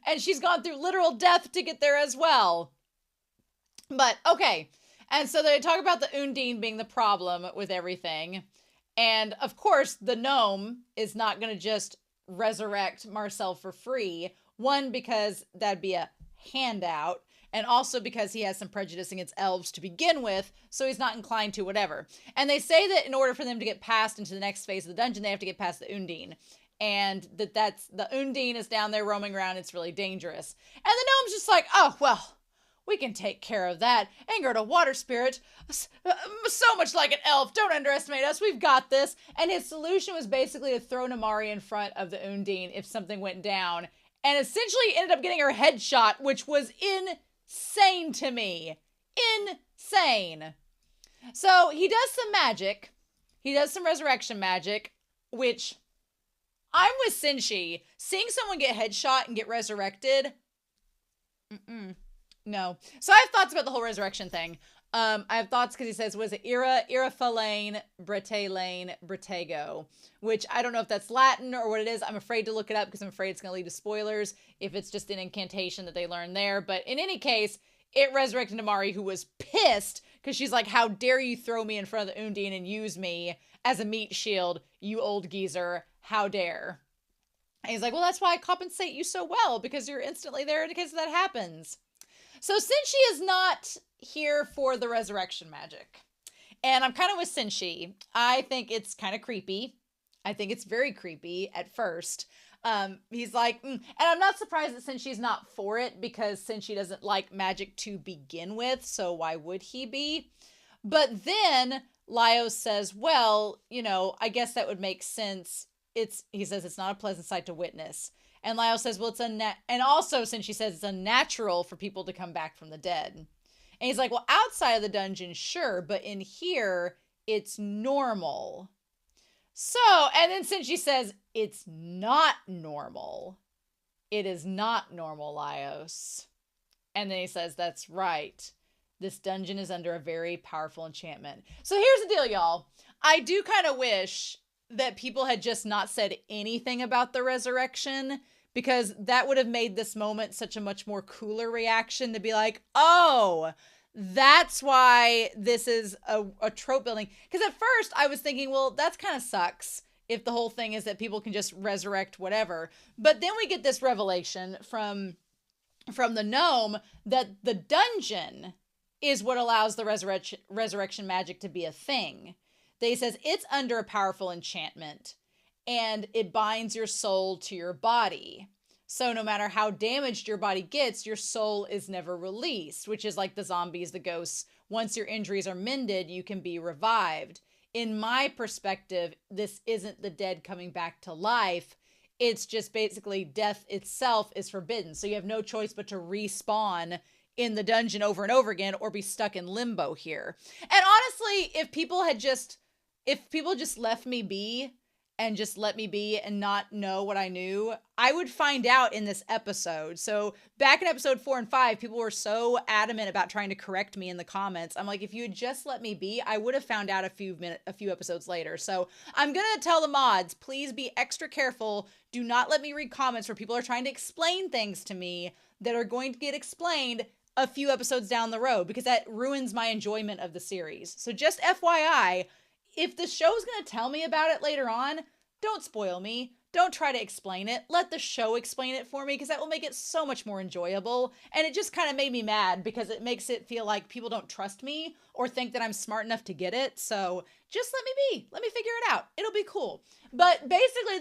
And she's gone through literal death to get there as well. But, okay. And so they talk about the Undine being the problem with everything. And of course, the gnome is not going to just resurrect Marcel for free. One, because that'd be a handout. And also because he has some prejudice against elves to begin with. So he's not inclined to whatever. And they say that in order for them to get past into the next phase of the dungeon, they have to get past the Undine. And that's the Undine is down there roaming around. It's really dangerous. And the gnome's just like, oh, well, we can take care of that. Anger to water spirit. So much like an elf. Don't underestimate us. We've got this. And his solution was basically to throw Namari in front of the Undine if something went down. And essentially ended up getting her head shot, which was insane to me. Insane. So he does some magic. He does some resurrection magic, which I'm with Senshi. Seeing someone get headshot and get resurrected. No. So I have thoughts about the whole resurrection thing. I have thoughts because he says, was it Ira Falane, Brete Lane, Bretego, which I don't know if that's Latin or what it is. I'm afraid to look it up because I'm afraid it's going to lead to spoilers if it's just an incantation that they learned there. But in any case, it resurrected Namari, who was pissed because she's like, how dare you throw me in front of the Undine and use me as a meat shield, you old geezer. How dare. And he's like, well, that's why I compensate you so well, because you're instantly there in case that happens. So Senshi is not here for the resurrection magic. And I'm kind of with Senshi. I think it's kind of creepy. I think it's very creepy at first. He's like, and I'm not surprised that Senshi's not for it because Senshi doesn't like magic to begin with. So why would he be? But then Laios says, well, you know, I guess that would make sense. He says it's not a pleasant sight to witness. And Laios says, well, and also since she says it's unnatural for people to come back from the dead. And he's like, well, outside of the dungeon, sure, but in here, it's normal. So, and then since she says it's not normal, it is not normal, Laios. And then he says, that's right. This dungeon is under a very powerful enchantment. So here's the deal, y'all. I do kind of wish that people had just not said anything about the resurrection, because that would have made this moment such a much more cooler reaction to be like, oh, that's why this is a trope building. Because at first I was thinking, well, that's kind of sucks if the whole thing is that people can just resurrect whatever. But then we get this revelation from the gnome that the dungeon is what allows the resurrection magic to be a thing. That he says it's under a powerful enchantment and it binds your soul to your body. So no matter how damaged your body gets, your soul is never released, which is like the zombies, the ghosts. Once your injuries are mended, you can be revived. In my perspective, this isn't the dead coming back to life. It's just basically death itself is forbidden. So you have no choice but to respawn in the dungeon over and over again or be stuck in limbo here. And honestly, if people just left me be and just let me be and not know what I knew, I would find out in this episode. So back in episode 4 and 5, people were so adamant about trying to correct me in the comments. I'm like, if you had just let me be, I would have found out a few episodes later. So I'm going to tell the mods, please be extra careful. Do not let me read comments where people are trying to explain things to me that are going to get explained a few episodes down the road, because that ruins my enjoyment of the series. So just FYI, if the show's going to tell me about it later on, don't spoil me. Don't try to explain it. Let the show explain it for me, because that will make it so much more enjoyable. And it just kind of made me mad because it makes it feel like people don't trust me or think that I'm smart enough to get it. So just let me be. Let me figure it out. It'll be cool. But basically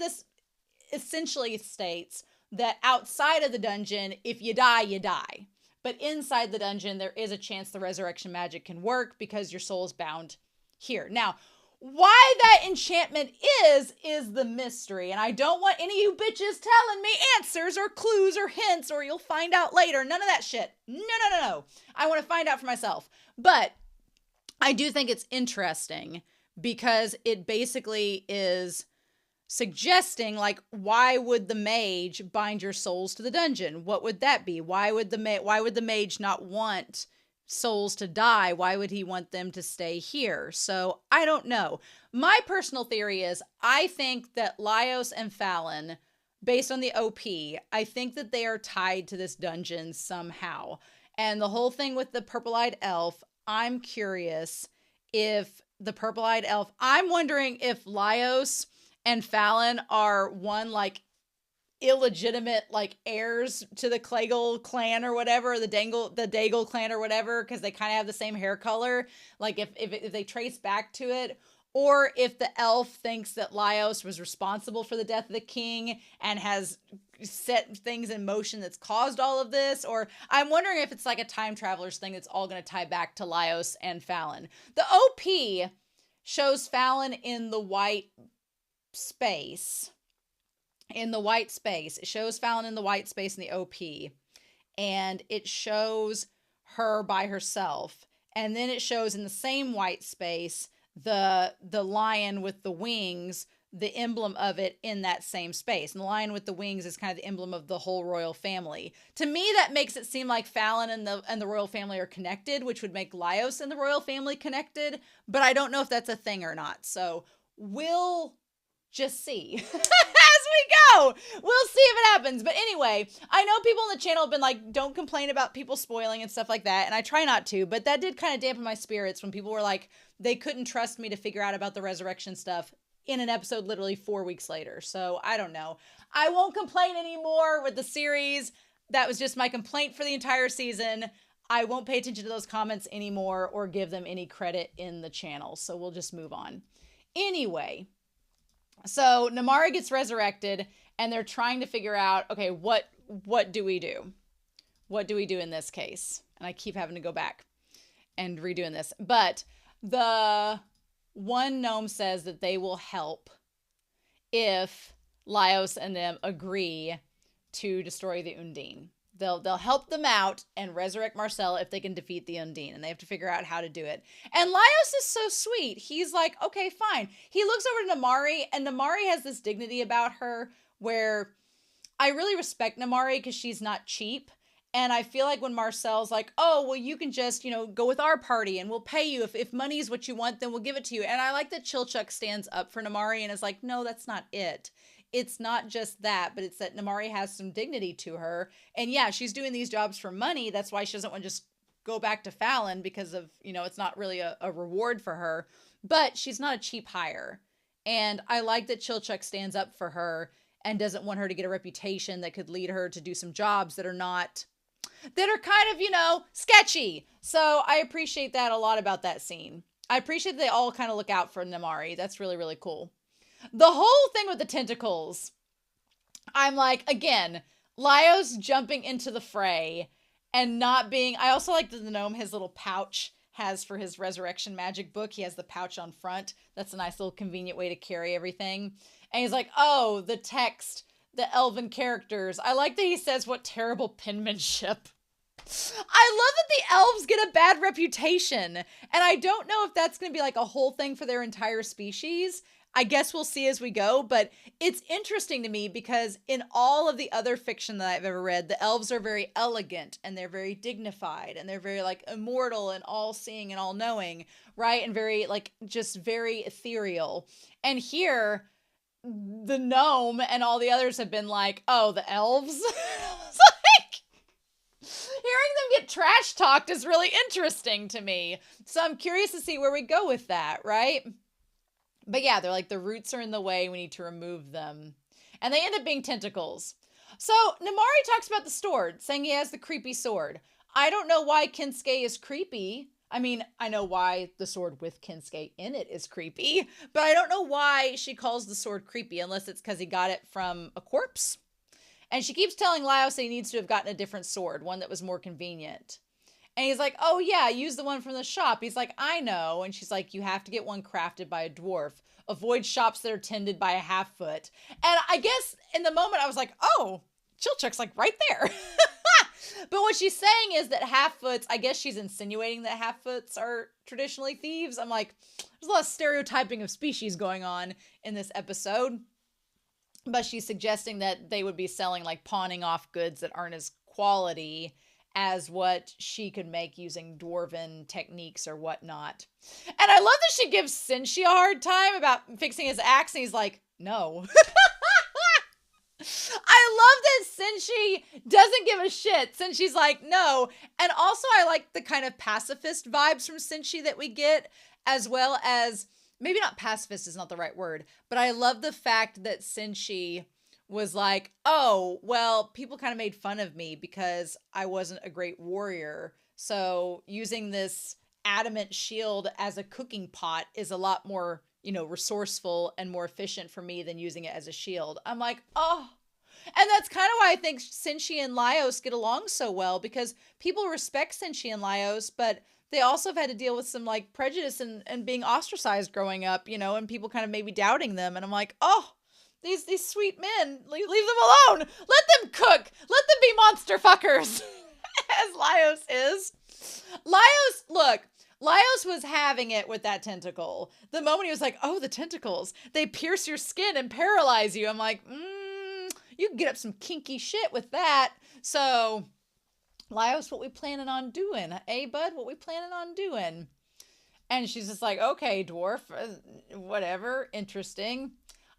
essentially states that outside of the dungeon, if you die, you die. But inside the dungeon, there is a chance the resurrection magic can work because your soul is bound here. Now, why that enchantment is the mystery. And I don't want any of you bitches telling me answers or clues or hints or you'll find out later. None of that shit. No. I want to find out for myself. But I do think it's interesting because it basically is suggesting, like, why would the mage bind your souls to the dungeon? What would that be? Why would the mage not want souls to die? Why would he want them to stay here? So I don't know. My personal theory is I think that Laios and Fallon, based on the OP, I think that they are tied to this dungeon somehow. And the whole thing with the purple-eyed elf, I'm curious if the purple-eyed elf, I'm wondering if Laios and Fallon are one, like, illegitimate, like, heirs to the Clegel clan or whatever, the Daigle clan or whatever, because they kind of have the same hair color, like if they trace back to it, or if the elf thinks that Laios was responsible for the death of the king and has set things in motion that's caused all of this, or I'm wondering if it's like a time traveler's thing that's all going to tie back to Laios and Fallon. The OP shows Fallon in the white space. It shows Fallon in the white space in the OP, and it shows her by herself, and then it shows in the same white space the lion with the wings, the emblem of it in that same space. And the lion with the wings is kind of the emblem of the whole royal family. To me, that makes it seem like Fallon and the royal family are connected, which would make Laios and the royal family connected, but I don't know if that's a thing or not. So we'll just see as we go. We'll see if it happens. But anyway, I know people on the channel have been like, don't complain about people spoiling and stuff like that. And I try not to, but that did kind of dampen my spirits when people were like, they couldn't trust me to figure out about the resurrection stuff in an episode literally 4 weeks later. So I don't know. I won't complain anymore with the series. That was just my complaint for the entire season. I won't pay attention to those comments anymore or give them any credit in the channel. So we'll just move on. Anyway, so Namari gets resurrected and they're trying to figure out, okay, what do we do? What do we do in this case? And I keep having to go back and redoing this. But the one gnome says that they will help if Laios and them agree to destroy the Undine. They'll help them out and resurrect Marcella if they can defeat the Undine, and they have to figure out how to do it. And Laios is so sweet. He's like, okay, fine. He looks over to Namari, and Namari has this dignity about her where I really respect Namari because she's not cheap. And I feel like when Marcel's like, oh, well, you can just, go with our party and we'll pay you. If money is what you want, then we'll give it to you. And I like that Chilchuk stands up for Namari and is like, no, that's not it. It's not just that, but it's that Namari has some dignity to her. And yeah, she's doing these jobs for money. That's why she doesn't want to just go back to Fallon because of, it's not really a reward for her. But she's not a cheap hire. And I like that Chilchuk stands up for her and doesn't want her to get a reputation that could lead her to do some jobs that are kind of, sketchy. So I appreciate that a lot about that scene. I appreciate that they all kind of look out for Namari. That's really, really cool. The whole thing with the tentacles, I'm like, again, Laios jumping into the fray and not being, I also like that the gnome, his little pouch has for his resurrection magic book. He has the pouch on front. That's a nice little convenient way to carry everything. And he's like, oh, the text, the elven characters. I like that he says, what terrible penmanship. I love that the elves get a bad reputation. And I don't know if that's going to be like a whole thing for their entire species. I guess we'll see as we go, but it's interesting to me because in all of the other fiction that I've ever read, the elves are very elegant and they're very dignified and they're very like immortal and all-seeing and all-knowing, right? And very like just very ethereal. And here, the gnome and all the others have been like, oh, the elves? It's like, hearing them get trash talked is really interesting to me. So I'm curious to see where we go with that, right? But yeah, they're like, the roots are in the way. We need to remove them. And they end up being tentacles. So Namari talks about the sword, saying he has the creepy sword. I don't know why Kinsuke is creepy. I mean, I know why the sword with Kinsuke in it is creepy, but I don't know why she calls the sword creepy unless it's because he got it from a corpse. And she keeps telling Laios that he needs to have gotten a different sword, one that was more convenient. And he's like, oh yeah, use the one from the shop. He's like, I know. And she's like, you have to get one crafted by a dwarf. Avoid shops that are tended by a half-foot. And I guess in the moment I was like, oh, Chilchuck's like right there. But what she's saying is that half-foots, I guess she's insinuating that half-foots are traditionally thieves. I'm like, there's a lot of stereotyping of species going on in this episode. But she's suggesting that they would be selling, like, pawning off goods that aren't as quality as what she could make using dwarven techniques or whatnot. And I love that she gives Senshi a hard time about fixing his axe, and he's like, no. I love that Senshi doesn't give a shit. Senshi's like, no. And also I like the kind of pacifist vibes from Senshi that we get, as well as, maybe not pacifist is not the right word, but I love the fact that Senshi was like, oh, well, people kind of made fun of me because I wasn't a great warrior. So using this adamant shield as a cooking pot is a lot more, resourceful and more efficient for me than using it as a shield. I'm like, oh. And that's kind of why I think Senshi and Laios get along so well, because people respect Senshi and Laios, but they also have had to deal with some like prejudice and being ostracized growing up, and people kind of maybe doubting them. And I'm like, oh, these sweet men, leave them alone. Let them cook. Let them be monster fuckers, as Laios is. Laios was having it with that tentacle. The moment he was like, oh, the tentacles, they pierce your skin and paralyze you. I'm like, you can get up some kinky shit with that. So, Laios, what we planning on doing? Hey, bud, what we planning on doing? And she's just like, okay, dwarf, whatever, interesting.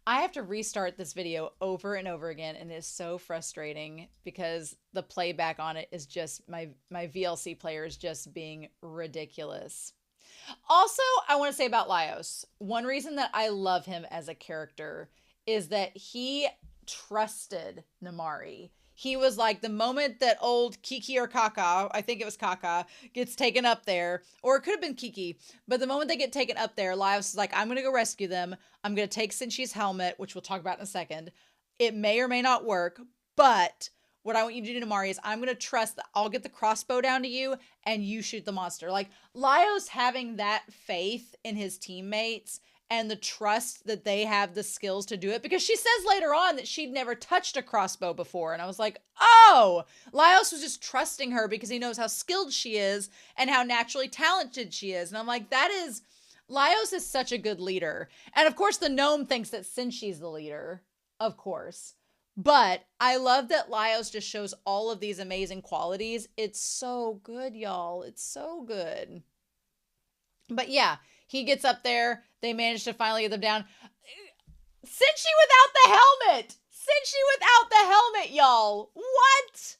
I have to restart this video over and over again, and it's so frustrating because the playback on it is just, my VLC player is just being ridiculous. Also, I want to say about Laios, one reason that I love him as a character is that he trusted Namari. He was like, the moment that old Kiki or Kaka, I think it was Kaka, gets taken up there, or it could have been Kiki, but the moment they get taken up there, Laios is like, I'm going to go rescue them. I'm going to take Senshi's helmet, which we'll talk about in a second. It may or may not work, but what I want you to do, Namari, is I'm going to trust that I'll get the crossbow down to you and you shoot the monster. Like, Laios having that faith in his teammates and the trust that they have the skills to do it, because she says later on that she'd never touched a crossbow before. And I was like, oh, Laios was just trusting her because he knows how skilled she is and how naturally talented she is. And I'm like, Laios is such a good leader. And of course the gnome thinks that Senshi's the leader, of course. But I love that Laios just shows all of these amazing qualities. It's so good, y'all. It's so good. But yeah, he gets up there. They manage to finally get them down. Senshi without the helmet! Senshi without the helmet, y'all! What?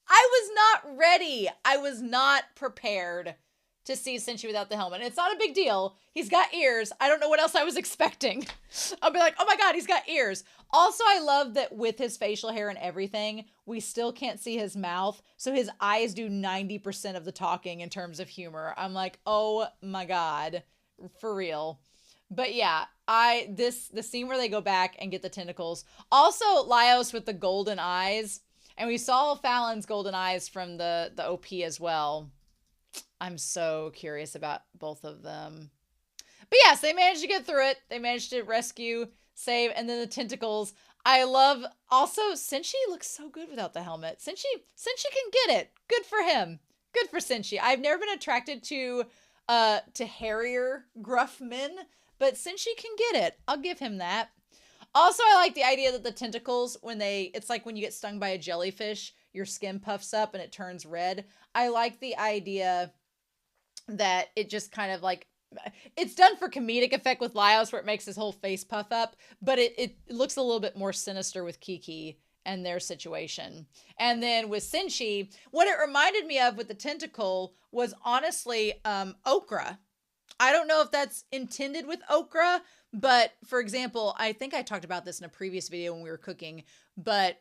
I was not ready. I was not prepared to see Senshi without the helmet. It's not a big deal. He's got ears. I don't know what else I was expecting. I'll be like, oh my God, he's got ears. Also, I love that with his facial hair and everything, we still can't see his mouth. So his eyes do 90% of the talking in terms of humor. I'm like, oh my God, for real. But yeah, the scene where they go back and get the tentacles. Also, Laios with the golden eyes. And we saw Fallon's golden eyes from the OP as well. I'm so curious about both of them. But yes, they managed to get through it. They managed to rescue, save, and then the tentacles. I love, also, Senshi looks so good without the helmet. Senshi can get it. Good for him. Good for Senshi. I've never been attracted to hairier, gruff men, but Senshi can get it. I'll give him that. Also, I like the idea that the tentacles, it's like when you get stung by a jellyfish, your skin puffs up and it turns red. I like the idea that it just kind of like, it's done for comedic effect with Laios where it makes his whole face puff up, but it looks a little bit more sinister with Kiki and their situation. And then with Senshi, what it reminded me of with the tentacle was honestly okra. I don't know if that's intended with okra, but for example, I think I talked about this in a previous video when we were cooking, but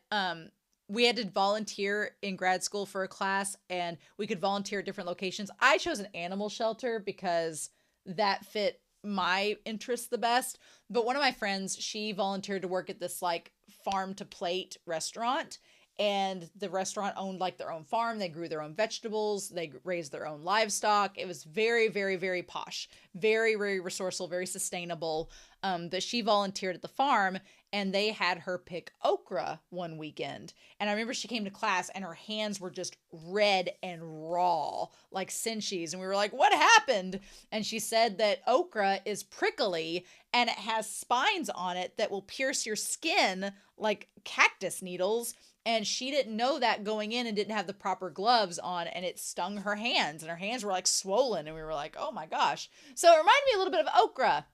we had to volunteer in grad school for a class, and we could volunteer at different locations. I chose an animal shelter because that fit my interests the best. But one of my friends, she volunteered to work at this like farm to plate restaurant, and the restaurant owned like their own farm. They grew their own vegetables. They raised their own livestock. It was very, very, very posh, very, very resourceful, very sustainable. That she volunteered at the farm, and they had her pick okra one weekend. And I remember she came to class and her hands were just red and raw, like cinchies. And we were like, what happened? And she said that okra is prickly and it has spines on it that will pierce your skin like cactus needles. And she didn't know that going in and didn't have the proper gloves on, and it stung her hands, and her hands were like swollen. And we were like, oh my gosh. So it reminded me a little bit of okra.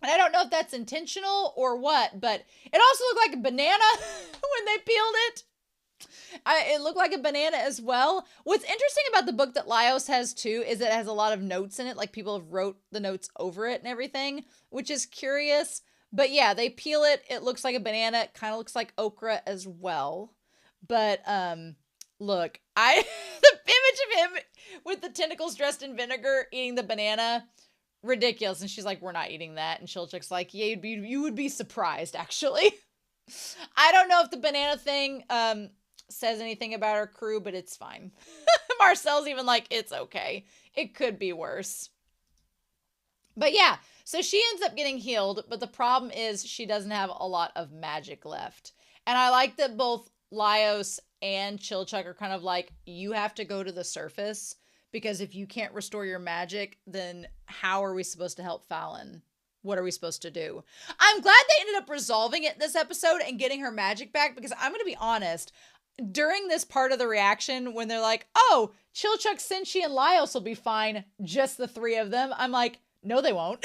And I don't know if that's intentional or what, but it also looked like a banana when they peeled it. It looked like a banana as well. What's interesting about the book that Laios has too is that it has a lot of notes in it. Like people have wrote the notes over it and everything, which is curious. But yeah, they peel it. It looks like a banana. It kind of looks like okra as well. But look, the image of him with the tentacles dressed in vinegar eating the banana, ridiculous. And she's like, we're not eating that. And Chilchuk's like, yeah, you would be surprised, actually. I don't know if the banana thing says anything about our crew, but it's fine. Marcel's even like, it's okay. It could be worse. But yeah, so she ends up getting healed, but the problem is she doesn't have a lot of magic left. And I like that both Laios and Chilchuk are kind of like, you have to go to the surface, because if you can't restore your magic, then how are we supposed to help Fallon? What are we supposed to do? I'm glad they ended up resolving it this episode and getting her magic back, because I'm going to be honest, during this part of the reaction when they're like, oh, Chilchuk, Cinchi, and Laios will be fine, just the three of them, I'm like, no, they won't.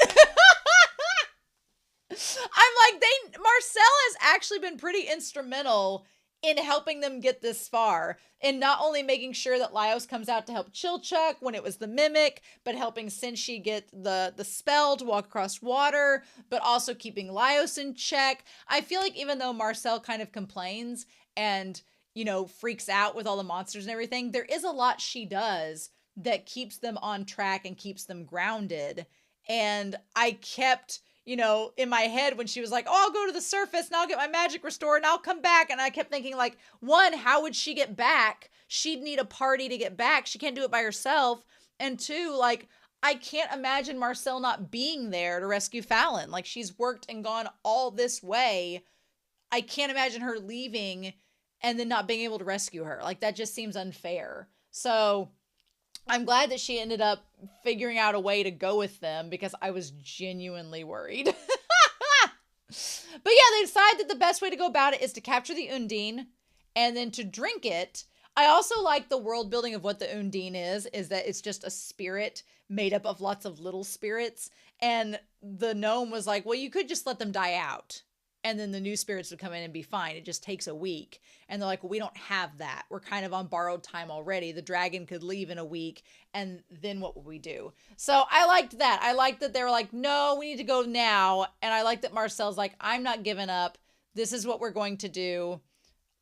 I'm like, Marcel has actually been pretty instrumental in helping them get this far, and not only making sure that Laios comes out to help Chilchuk when it was the mimic, but helping Cinchi get the spell to walk across water, but also keeping Laios in check. I feel like even though Marcel kind of complains and, you know, freaks out with all the monsters and everything, there is a lot she does that keeps them on track and keeps them grounded. And I kept, you know, in my head when she was like, oh, I'll go to the surface and I'll get my magic restored and I'll come back. And I kept thinking, like, one, how would she get back? She'd need a party to get back. She can't do it by herself. And two, like, I can't imagine Marcel not being there to rescue Fallon. Like, she's worked and gone all this way. I can't imagine her leaving and then not being able to rescue her. Like, that just seems unfair. So I'm glad that she ended up figuring out a way to go with them, because I was genuinely worried. But yeah, they decide that the best way to go about it is to capture the Undine and then to drink it. I also like the world building of what the Undine is that it's just a spirit made up of lots of little spirits. And the gnome was like, well, you could just let them die out, and then the new spirits would come in and be fine. It just takes a week. And they're like, well, we don't have that. We're kind of on borrowed time already. The dragon could leave in a week, and then what would we do? So I liked that. I liked that they were like, no, we need to go now. And I like that Marcel's like, I'm not giving up. This is what we're going to do.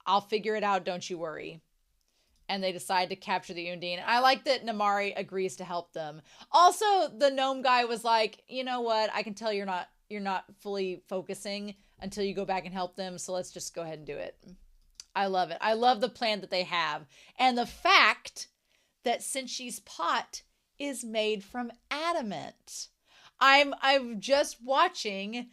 I'll figure it out. Don't you worry. And they decide to capture the Undine. I like that Namari agrees to help them. Also, the gnome guy was like, you know what? I can tell you're not fully focusing until you go back and help them. So let's just go ahead and do it. I love it. I love the plan that they have. And the fact that Cinchi's pot is made from adamant. I'm just watching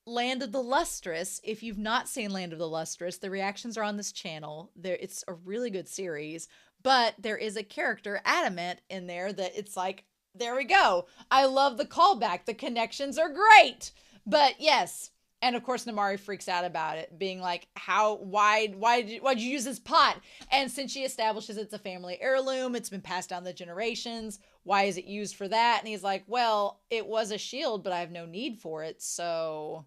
Land of the Lustrous. If you've not seen Land of the Lustrous, the reactions are on this channel. It's a really good series, but there is a character, Adamant, in there that it's like, there we go. I love the callback. The connections are great. But yes, and of course Namari freaks out about it, being like, why'd you use this pot? And since she establishes it's a family heirloom, it's been passed down the generations, why is it used for that? And he's like, well, it was a shield, but I have no need for it, so...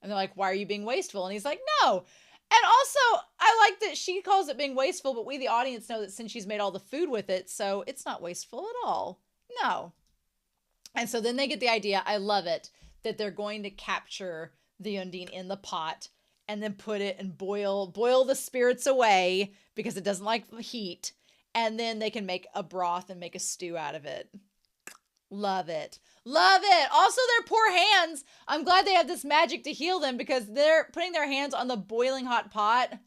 And they're like, why are you being wasteful? And he's like, no. And also, I like that she calls it being wasteful, but we, the audience, know that since she's made all the food with it, so it's not wasteful at all. No. And so then they get the idea, I love it, that they're going to capture the Undine in the pot, and then put it and boil the spirits away because it doesn't like heat. And then they can make a broth and make a stew out of it. Love it. Love it. Also, their poor hands. I'm glad they have this magic to heal them because they're putting their hands on the boiling hot pot.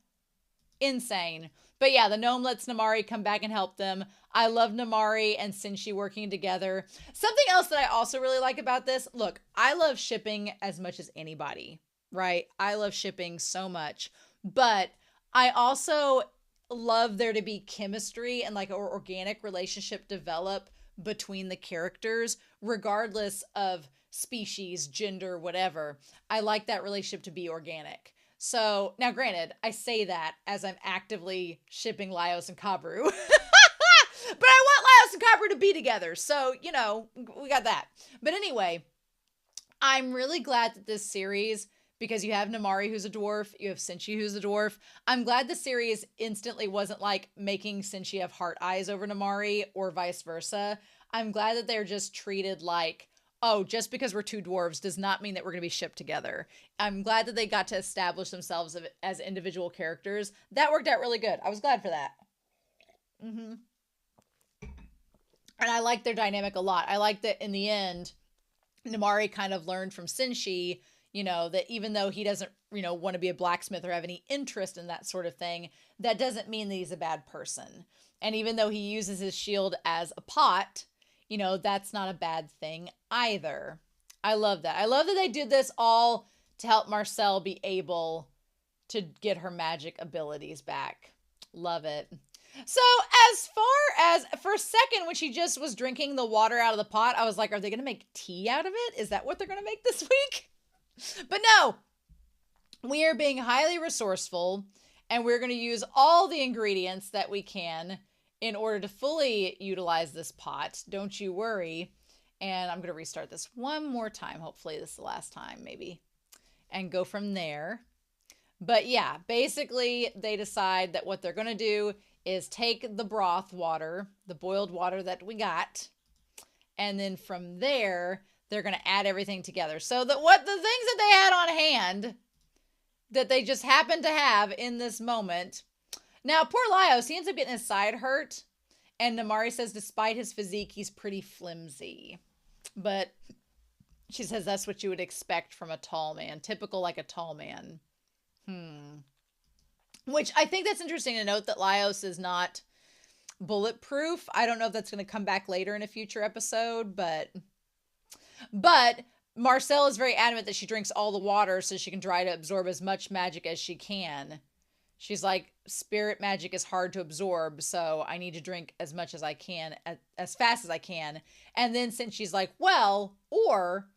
Insane. But yeah, the gnome lets Namari come back and help them. I love Namari and Sinchi working together. Something else that I also really like about this, look, I love shipping as much as anybody, right? I love shipping so much. But I also love there to be chemistry and like an organic relationship develop between the characters, regardless of species, gender, whatever. I like that relationship to be organic. So now granted, I say that as I'm actively shipping Laios and Kabru, but I want Laios and Kabru to be together. So, you know, we got that. But anyway, I'm really glad that this series, because you have Namari who's a dwarf, you have Sinchi who's a dwarf. I'm glad the series instantly wasn't like making Sinchi have heart eyes over Namari or vice versa. I'm glad that they're just treated like, oh, just because we're two dwarves does not mean that we're going to be shipped together. I'm glad that they got to establish themselves as individual characters. That worked out really good. I was glad for that. And I like their dynamic a lot. I like that in the end, Namari kind of learned from Sinchi, you know, that even though he doesn't, you know, want to be a blacksmith or have any interest in that sort of thing, that doesn't mean that he's a bad person. And even though he uses his shield as a pot, you know, that's not a bad thing either. I love that. I love that they did this all to help Marcel be able to get her magic abilities back. Love it. So as far as, for a second, when she just was drinking the water out of the pot, I was like, are they going to make tea out of it? Is that what they're going to make this week? But no, we are being highly resourceful and we're going to use all the ingredients that we can in order to fully utilize this pot. Don't you worry. And I'm going to restart this one more time. Hopefully this is the last time, maybe. And go from there. But yeah, basically they decide that what they're going to do is take the broth water, the boiled water that we got, and then from there, they're going to add everything together. So that what the things that they had on hand that they just happened to have in this moment. Now, poor Laios, he ends up getting his side hurt. And Namari says, despite his physique, he's pretty flimsy. But she says that's what you would expect from a tall man. Typical like a tall man. Which I think that's interesting to note that Laios is not bulletproof. I don't know if that's going to come back later in a future episode, but Marcel is very adamant that she drinks all the water so she can try to absorb as much magic as she can. She's like, spirit magic is hard to absorb, so I need to drink as much as I can, as fast as I can. And then since she's like, well, or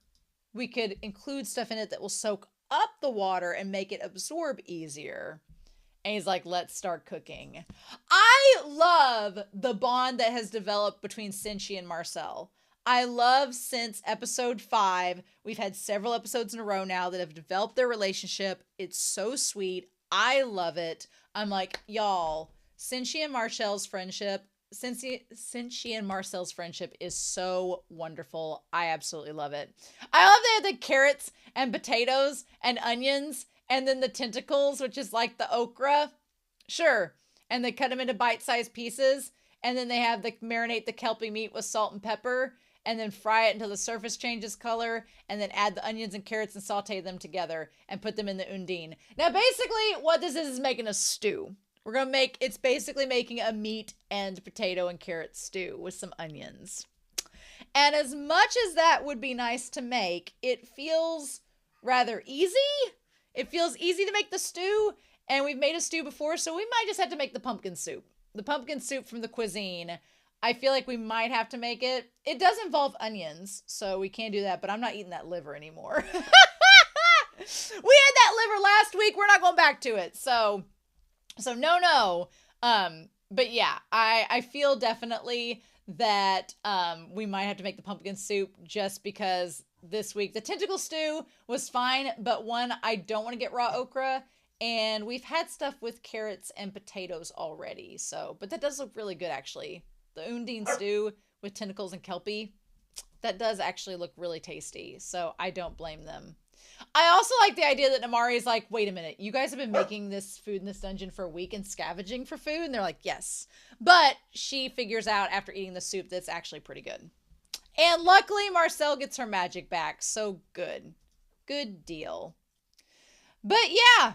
we could include stuff in it that will soak up the water and make it absorb easier. And he's like, let's start cooking. I love the bond that has developed between Sinchi and Marcel. I love since episode 5, we've had several episodes in a row now that have developed their relationship. It's so sweet. I love it. I'm like, y'all, Sinchi and Marcel's friendship is so wonderful. I absolutely love it. I love they have the carrots and potatoes and onions and then the tentacles, which is like the okra. Sure. And they cut them into bite-sized pieces. And then they have the marinate the kelpie meat with salt and pepper and then fry it until the surface changes color and then add the onions and carrots and saute them together and put them in the Undine. Now, basically what this is making a stew. It's basically making a meat and potato and carrot stew with some onions. And as much as that would be nice to make, it feels rather easy. It feels easy to make the stew, and we've made a stew before, so we might just have to make the pumpkin soup. The pumpkin soup from the cuisine. I feel like we might have to make it. It does involve onions, so we can't do that, but I'm not eating that liver anymore. We had that liver last week. We're not going back to it. So no. But yeah, I feel definitely that we might have to make the pumpkin soup just because this week the tentacle stew was fine, but one, I don't want to get raw okra, and we've had stuff with carrots and potatoes already. So, but that does look really good actually. The Undine stew with tentacles and kelpie, that does actually look really tasty. So I don't blame them. I also like the idea that Namari is like, wait a minute, you guys have been making this food in this dungeon for a week and scavenging for food? And they're like, yes. But she figures out after eating the soup that's actually pretty good. And luckily, Marcel gets her magic back. So good. Good deal. But yeah,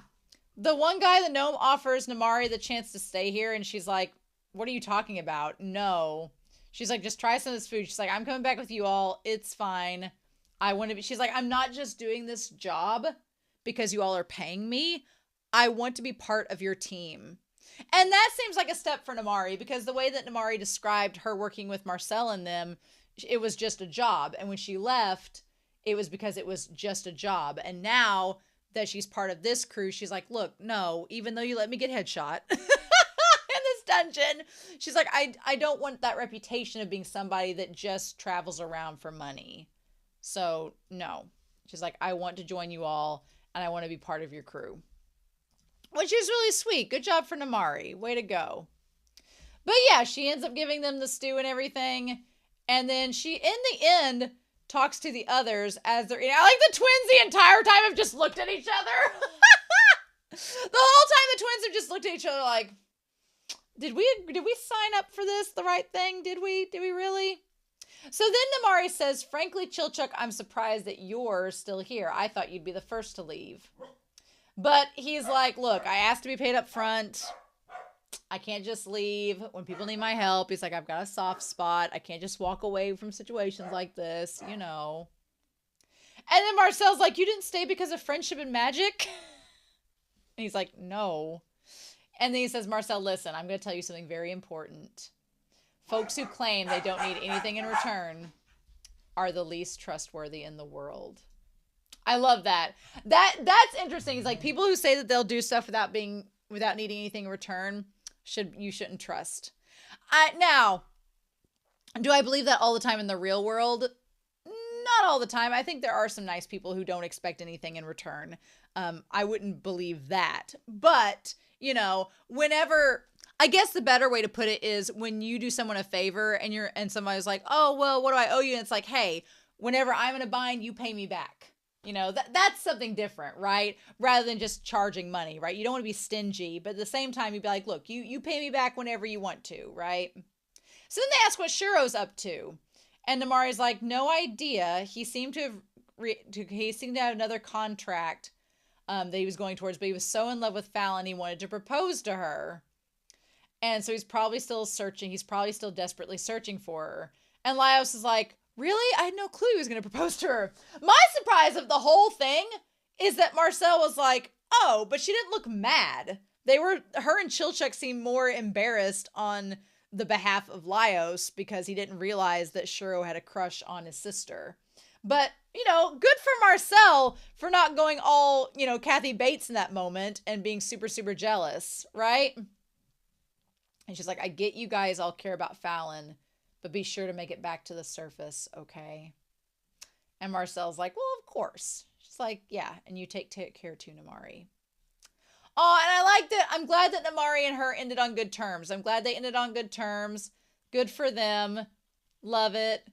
the one guy, the gnome, offers Namari the chance to stay here. And she's like, what are you talking about? No. She's like, just try some of this food. She's like, I'm coming back with you all. It's fine. I want to be, she's like, I'm not just doing this job because you all are paying me. I want to be part of your team. And that seems like a step for Namari, because the way that Namari described her working with Marcel and them, it was just a job. And when she left, it was because it was just a job. And now that she's part of this crew, she's like, look, no, even though you let me get headshot in this dungeon, she's like, I don't want that reputation of being somebody that just travels around for money. So, no. She's like, I want to join you all, and I want to be part of your crew. Which is really sweet. Good job for Namari. Way to go. But yeah, she ends up giving them the stew and everything. And then she, in the end, talks to the others as they're eating. I like the twins the entire time have just looked at each other. The whole time the twins have just looked at each other like, did we sign up for this? The right thing? Did we really? So then Namari says, frankly, Chilchuck, I'm surprised that you're still here. I thought you'd be the first to leave. But he's like, look, I asked to be paid up front. I can't just leave when people need my help. He's like, I've got a soft spot. I can't just walk away from situations like this, you know. And then Marcel's like, you didn't stay because of friendship and magic? And he's like, no. And then he says, Marcel, listen, I'm going to tell you something very important. Folks who claim they don't need anything in return are the least trustworthy in the world. I love that. That's interesting. It's like people who say that they'll do stuff without needing anything in return, you shouldn't trust. Now, do I believe that all the time in the real world? Not all the time. I think there are some nice people who don't expect anything in return. I wouldn't believe that. But, you know, whenever, I guess the better way to put it is when you do someone a favor and somebody's like, oh, well, what do I owe you? And it's like, hey, whenever I'm in a bind, you pay me back. You know, that's something different, right? Rather than just charging money, right? You don't want to be stingy, but at the same time, you'd be like, look, you pay me back whenever you want to, right? So then they ask what Shiro's up to. And Namari's like, no idea. He seemed to have another contract that he was going towards, but he was so in love with Fallon, he wanted to propose to her. And so he's probably still searching. He's probably still desperately searching for her. And Laios is like, really? I had no clue he was going to propose to her. My surprise of the whole thing is that Marcel was like, oh, but she didn't look mad. Her and Chilchuck seemed more embarrassed on the behalf of Laios because he didn't realize that Shiro had a crush on his sister. But, you know, good for Marcel for not going all, you know, Kathy Bates in that moment and being super, super jealous, right? And she's like, I get you guys all care about Fallon, but be sure to make it back to the surface, okay? And Marcel's like, well, of course. She's like, yeah, and you take care too, Namari. Oh, and I liked it. I'm glad that Namari and her ended on good terms. I'm glad they ended on good terms. Good for them. Love it.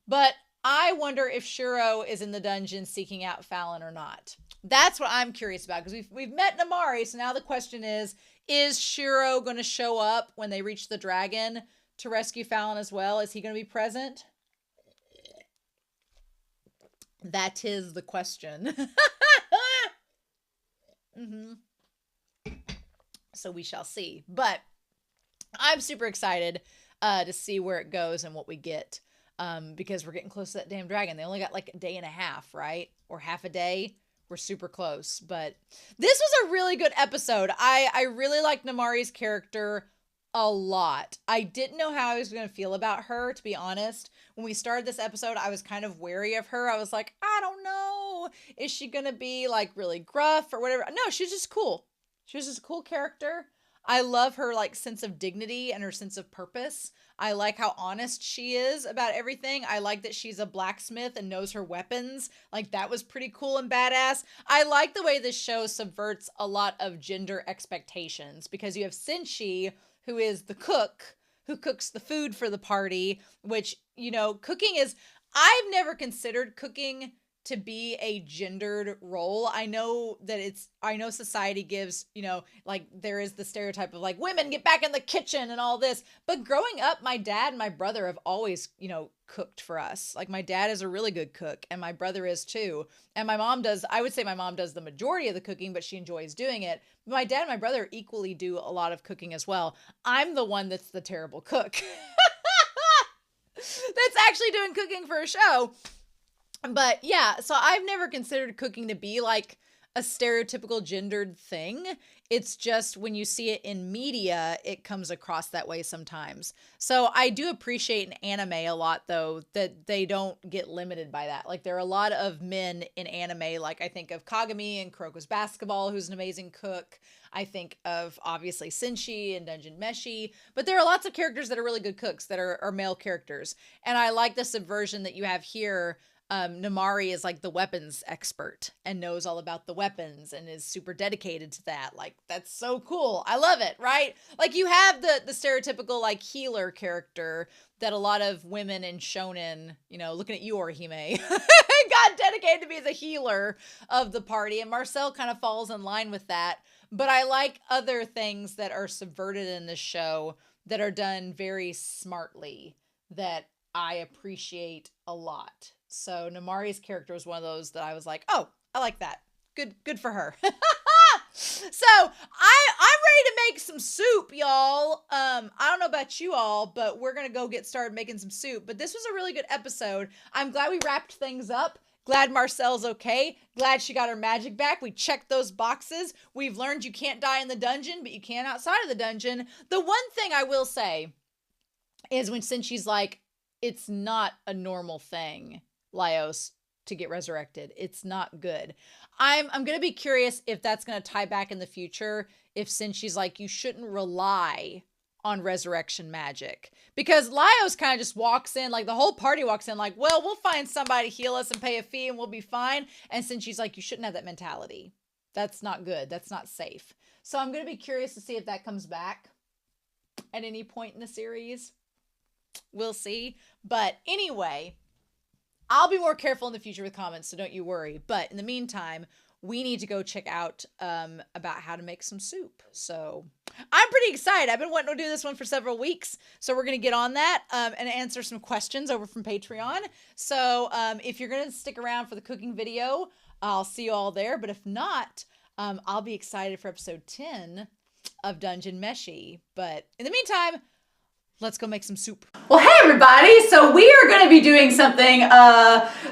But I wonder if Shiro is in the dungeon seeking out Fallon or not. That's what I'm curious about, because we've met Namari, so now the question is Shiro going to show up when they reach the dragon to rescue Fallon as well? Is he going to be present? That is the question. Mm-hmm. So we shall see. But I'm super excited to see where it goes and what we get. Because we're getting close to that damn dragon. They only got like a day and a half, right? Or half a day. We're super close. But this was a really good episode. I really liked Namari's character a lot. I didn't know how I was going to feel about her, to be honest. When we started this episode, I was kind of wary of her. I was like, I don't know. Is she going to be like really gruff or whatever? No, she's just cool. She was just a cool character. I love her like sense of dignity and her sense of purpose. I like how honest she is about everything. I like that she's a blacksmith and knows her weapons. Like, that was pretty cool and badass. I like the way this show subverts a lot of gender expectations, because you have Senshi, who is the cook, who cooks the food for the party, which, you know, cooking is, I've never considered cooking to be a gendered role. I know society gives, like there is the stereotype of like women get back in the kitchen and all this. But growing up, my dad and my brother have always, cooked for us. Like my dad is a really good cook and my brother is too. And I would say my mom does the majority of the cooking, but she enjoys doing it. My dad and my brother equally do a lot of cooking as well. I'm the one that's the terrible cook. That's actually doing cooking for a show. But yeah, so I've never considered cooking to be like a stereotypical gendered thing. It's just when you see it in media, it comes across that way sometimes. So I do appreciate in anime a lot, though, that they don't get limited by that. Like there are a lot of men in anime, like I think of Kagami in Kuroko's Basketball, who's an amazing cook. I think of obviously Senshi and Dungeon Meshi, but there are lots of characters that are really good cooks that are male characters. And I like the subversion that you have here. Namari is like the weapons expert and knows all about the weapons and is super dedicated to that. Like, that's so cool. I love it, right? Like you have the stereotypical like healer character that a lot of women in shonen, looking at you, Orihime, got dedicated to be the healer of the party. And Marcel kind of falls in line with that. But I like other things that are subverted in this show that are done very smartly that I appreciate a lot. So Namari's character was one of those that I was like, oh, I like that. Good for her. So I'm ready to make some soup, y'all. I don't know about you all, but we're going to go get started making some soup. But this was a really good episode. I'm glad we wrapped things up. Glad Marcel's okay. Glad she got her magic back. We checked those boxes. We've learned you can't die in the dungeon, but you can outside of the dungeon. The one thing I will say is since she's like, it's not a normal thing, Laios, to get resurrected. It's not good. I'm going to be curious if that's going to tie back in the future, since she's like, you shouldn't rely on resurrection magic. Because Laios kind of just walks in, like the whole party walks in like, well, we'll find somebody to heal us and pay a fee and we'll be fine. And since she's like, you shouldn't have that mentality. That's not good. That's not safe. So I'm going to be curious to see if that comes back at any point in the series. We'll see. But anyway, I'll be more careful in the future with comments, so don't you worry. But in the meantime, we need to go check out about how to make some soup. So I'm pretty excited. I've been wanting to do this one for several weeks. So we're going to get on that and answer some questions over from Patreon. So if you're going to stick around for the cooking video, I'll see you all there. But if not, I'll be excited for episode 10 of Dungeon Meshi. But in the meantime, let's go make some soup. Well, hey everybody. So we are going to be doing something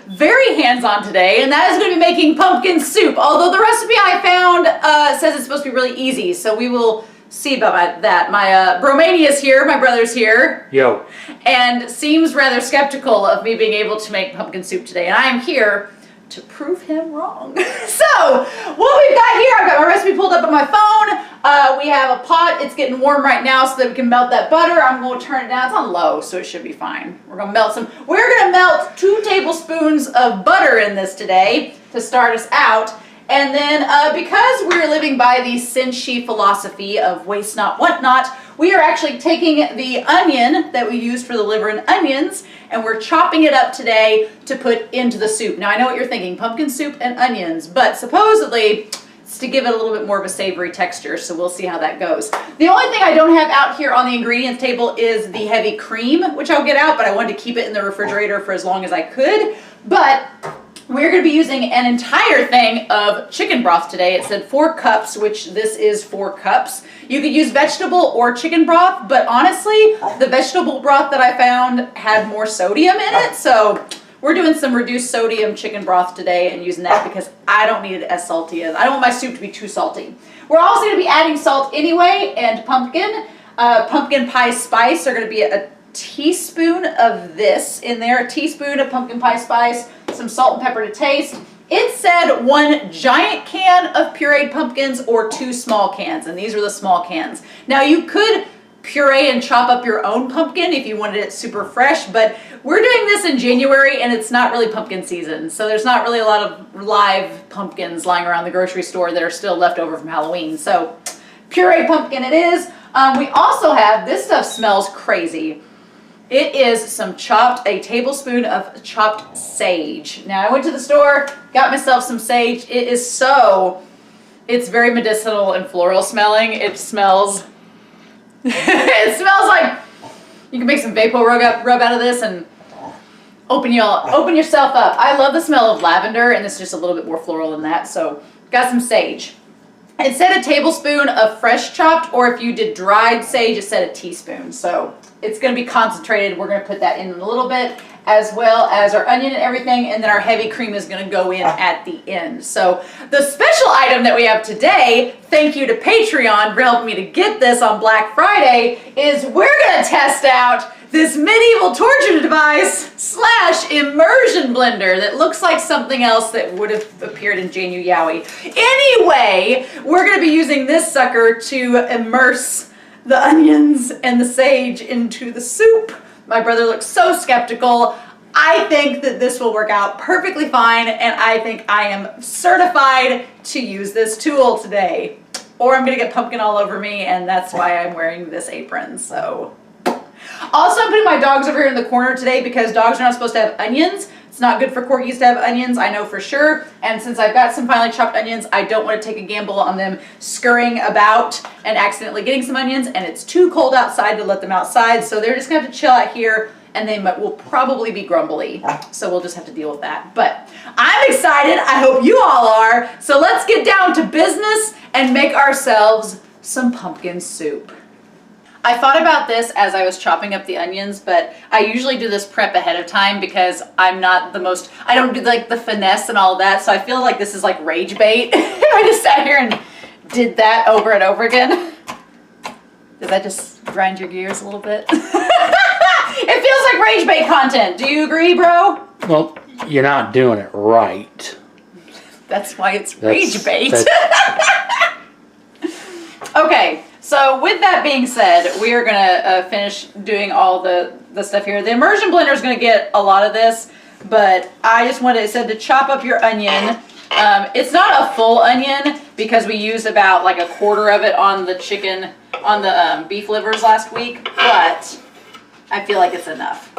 very hands-on today, and that is going to be making pumpkin soup. Although the recipe I found says it's supposed to be really easy, so we will see about that. My Romania is here, my brother's here. Yo. And seems rather skeptical of me being able to make pumpkin soup today, and I am here to prove him wrong. So, what we've got here, I've got my recipe pulled up on my phone. We have a pot. It's getting warm right now so that we can melt that butter. I'm going to turn it down. It's on low, so it should be fine. We're going to melt 2 tablespoons of butter in this today to start us out. And then because we're living by the Senshi philosophy of waste not, want not, we are actually taking the onion that we used for the liver and onions, and we're chopping it up today to put into the soup. Now I know what you're thinking, pumpkin soup and onions, but supposedly it's to give it a little bit more of a savory texture, so we'll see how that goes. The only thing I don't have out here on the ingredients table is the heavy cream, which I'll get out, but I wanted to keep it in the refrigerator for as long as I could. But we're going to be using an entire thing of chicken broth today. It said 4 cups, which this is 4 cups. You could use vegetable or chicken broth, but honestly, the vegetable broth that I found had more sodium in it, so we're doing some reduced sodium chicken broth today and using that because I don't need it as salty as, I don't want my soup to be too salty. We're also going to be adding salt anyway, and pumpkin pie spice are going to be a teaspoon of this in there, a teaspoon of pumpkin pie spice, some salt and pepper to taste. It said 1 giant can of pureed pumpkins or 2 small cans, and these are the small cans. Now you could puree and chop up your own pumpkin if you wanted it super fresh, but we're doing this in January and it's not really pumpkin season, so there's not really a lot of live pumpkins lying around the grocery store that are still left over from Halloween. So pureed pumpkin it is. We also have, this stuff smells crazy. It is a tablespoon of chopped sage. Now I went to the store, got myself some sage. It's very medicinal and floral smelling. It smells, it smells like you can make some vapor rub out of this and open yourself up. I love the smell of lavender, and this is just a little bit more floral than that. So got some sage. It said a tablespoon of fresh chopped, or if you did dried sage, it said a teaspoon. So it's going to be concentrated. We're going to put that in a little bit, as well as our onion and everything, and then our heavy cream is going to go in at the end. So the special item that we have today, thank you to Patreon for helping me to get this on Black Friday, is we're going to test out this medieval torture device / immersion blender that looks like something else that would have appeared in Jane Yowie. Anyway, we're going to be using this sucker to immerse the onions and the sage into the soup. My brother looks so skeptical. I think that this will work out perfectly fine, and I think I am certified to use this tool today. Or I'm going to get pumpkin all over me, and that's why I'm wearing this apron. So. Also, I'm putting my dogs over here in the corner today because dogs are not supposed to have onions. It's not good for corgis to have onions, I know for sure. And since I've got some finely chopped onions, I don't want to take a gamble on them scurrying about and accidentally getting some onions. And it's too cold outside to let them outside. So they're just going to have to chill out here, and they will probably be grumbly. So we'll just have to deal with that. But I'm excited. I hope you all are. So let's get down to business and make ourselves some pumpkin soup. I thought about this as I was chopping up the onions, but I usually do this prep ahead of time because I'm not I don't do like the finesse and all that, so I feel like this is like rage bait. I just sat here and did that over and over again. Did that just grind your gears a little bit? It feels like rage bait content. Do you agree, bro? Well, you're not doing it right. That's why it's rage bait. Okay. So with that being said, we are going to finish doing all the stuff here. The immersion blender is going to get a lot of this, but I just it said to chop up your onion. It's not a full onion because we used about like a quarter of it on the chicken, on the beef livers last week, but I feel like it's enough.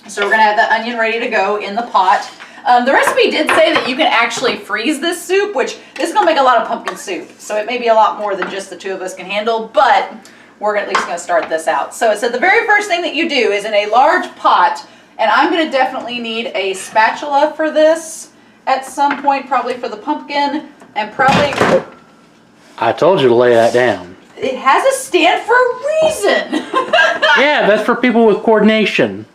So we're going to have the onion ready to go in the pot. The recipe did say that you can actually freeze this soup, which this is going to make a lot of pumpkin soup. So it may be a lot more than just the two of us can handle, but we're at least going to start this out. So it said the very first thing that you do is in a large pot, and I'm going to definitely need a spatula for this at some point, probably for the pumpkin, and probably... I told you to lay that down. It has a stand for a reason. Yeah, that's for people with coordination.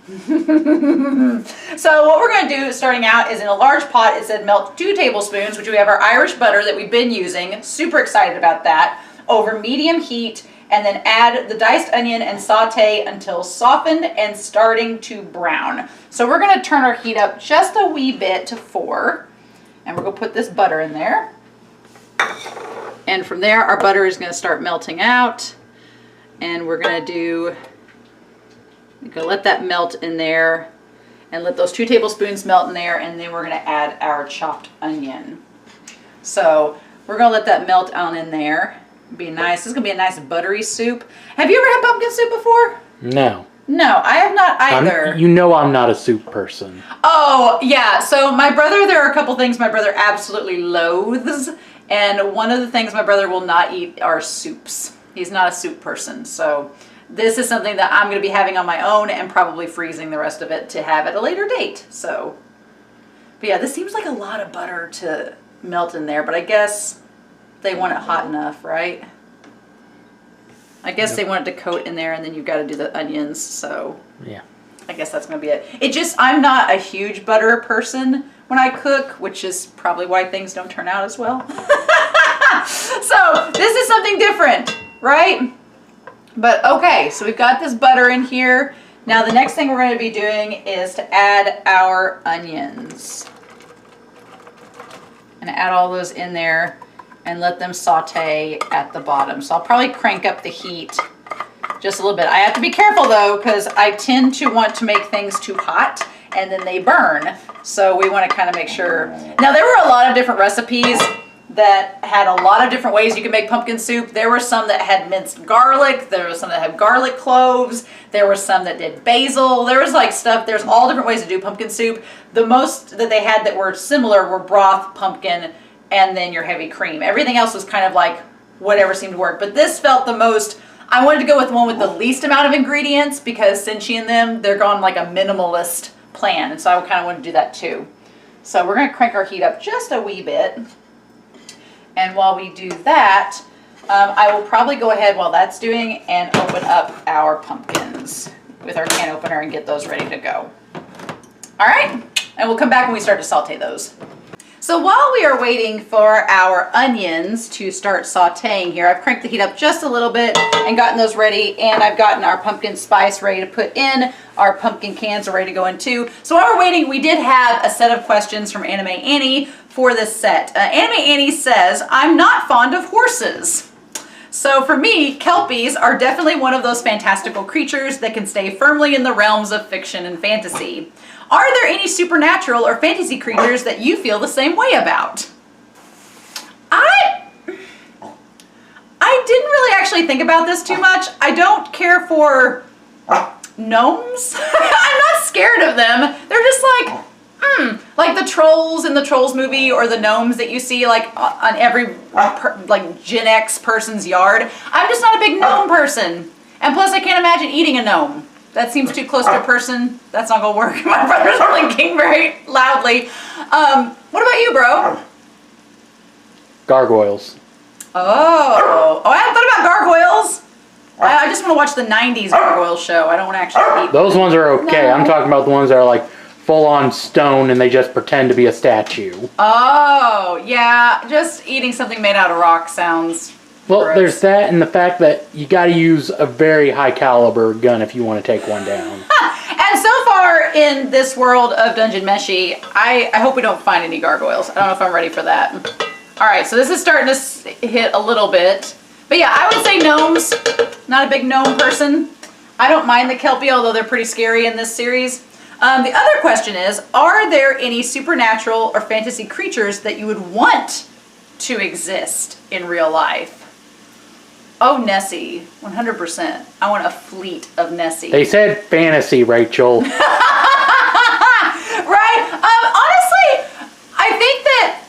So what we're going to do starting out is in a large pot, it said melt 2 tablespoons, which we have our Irish butter that we've been using. Super excited about that. Over medium heat, and then add the diced onion and saute until softened and starting to brown. So we're going to turn our heat up just a wee bit to 4, and we're going to put this butter in there. And from there, our butter is going to start melting out, and we're going to let that melt in there, and let those 2 tablespoons melt in there, and then we're going to add our chopped onion. So we're going to let that melt on in there. Be nice. This is going to be a nice buttery soup. Have you ever had pumpkin soup before? No. No, I have not either. You know I'm not a soup person. Oh, yeah. So my brother, there are a couple things my brother absolutely loathes. And one of the things my brother will not eat are soups. He's not a soup person. So this is something that I'm going to be having on my own and probably freezing the rest of it to have at a later date. So, but yeah, this seems like a lot of butter to melt in there, but I guess they want it hot enough, right? I guess they want it to coat in there, and then you've got to do the onions. So yeah, I guess that's going to be it. I'm not a huge butter person when I cook, which is probably why things don't turn out as well. So this is something different, right? But okay, so we've got this butter in here. Now the next thing we're going to be doing is to add our onions. And add all those in there and let them saute at the bottom. So I'll probably crank up the heat just a little bit. I have to be careful though, because I tend to want to make things too hot and then they burn. So we want to kind of make sure. Now there were a lot of different recipes that had a lot of different ways you could make pumpkin soup. There were some that had minced garlic. There was some that had garlic cloves. There were some that did basil. There was like stuff, there's all different ways to do pumpkin soup. The most that they had that were similar were broth, pumpkin, and then your heavy cream. Everything else was kind of like whatever seemed to work. But this felt the most, I wanted to go with the one with the least amount of ingredients because Cinchi and them, they're going like a minimalist plan. And so I kind of wanted to do that too. So we're going to crank our heat up just a wee bit. And while we do that, I will probably go ahead while that's doing and open up our pumpkins with our can opener and get those ready to go. All right, and we'll come back when we start to saute those. So while we are waiting for our onions to start sauteing here, I've cranked the heat up just a little bit and gotten those ready, and I've gotten our pumpkin spice ready to put in. Our pumpkin cans are ready to go in too. So while we're waiting, we did have a set of questions from Anime Annie for this set. Anime Annie says, I'm not fond of horses. So for me, Kelpies are definitely one of those fantastical creatures that can stay firmly in the realms of fiction and fantasy. Are there any supernatural or fantasy creatures that you feel the same way about? I didn't really actually think about this too much. I don't care for gnomes. I'm not scared of them. They're just like the trolls in the Trolls movie, or the gnomes that you see like on every like Gen X person's yard. I'm just not a big gnome person. And plus I can't imagine eating a gnome. That seems too close to a person. That's not gonna work. My brother's blinking very loudly. What about you, bro? Gargoyles. Oh, I hadn't thought about gargoyles. I just want to watch the 90s gargoyle show. I don't want to actually eat Those ones are okay. No. I'm talking about the ones that are like full-on stone and they just pretend to be a statue. Oh, yeah. Just eating something made out of rock sounds Well, gross. there's that and the fact that you got to use a very high caliber gun if you want to take one down. And so far in this world of Dungeon Meshi, I hope we don't find any gargoyles. I don't know if I'm ready for that. All right, so this is starting to hit a little bit. But yeah, I would say gnomes. Not a big gnome person. I don't mind the Kelpie, although they're pretty scary in this series. The other question is, are there any supernatural or fantasy creatures that you would want to exist in real life? Oh, Nessie, 100%. I want a fleet of Nessie. They said fantasy, Rachel. Right? Honestly, I think that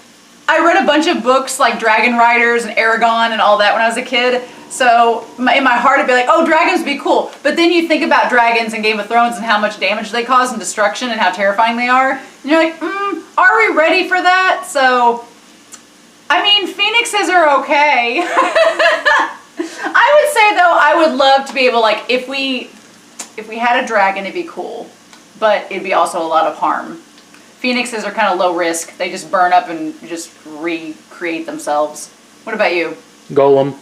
I read a bunch of books like Dragon Riders and Aragon and all that when I was a kid. So in my heart, it'd be like, oh, dragons would be cool. But then you think about dragons in Game of Thrones and how much damage they cause and destruction and how terrifying they are. And you're like, are we ready for that? So, I mean, phoenixes are okay. I would say, though, I would love to be able, like, if we had a dragon, it'd be cool. But it'd be also a lot of harm. Phoenixes are kind of low risk. They just burn up and just recreate themselves. What about you? Golem.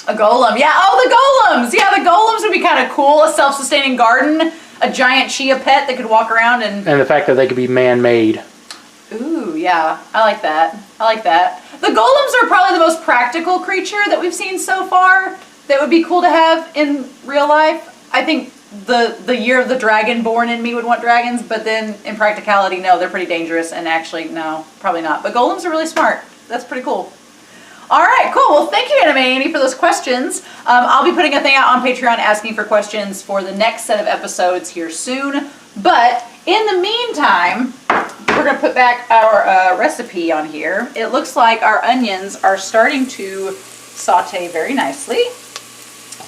A golem, yeah. Oh, the golems! Yeah, the golems would be kind of cool. A self-sustaining garden, a giant chia pet that could walk around and And the fact that they could be man-made. Ooh, yeah. I like that. I like that. The golems are probably the most practical creature that we've seen so far that would be cool to have in real life. I think the year of the dragon born in me would want dragons, but then in practicality, no, they're pretty dangerous, and actually, no, probably not. But golems are really smart. That's pretty cool. All right, cool. Well, thank you, Anime Annie, for those questions. I'll be putting a thing out on Patreon asking for questions for the next set of episodes here soon. But in the meantime, we're going to put back our recipe on here. It looks like our onions are starting to saute very nicely.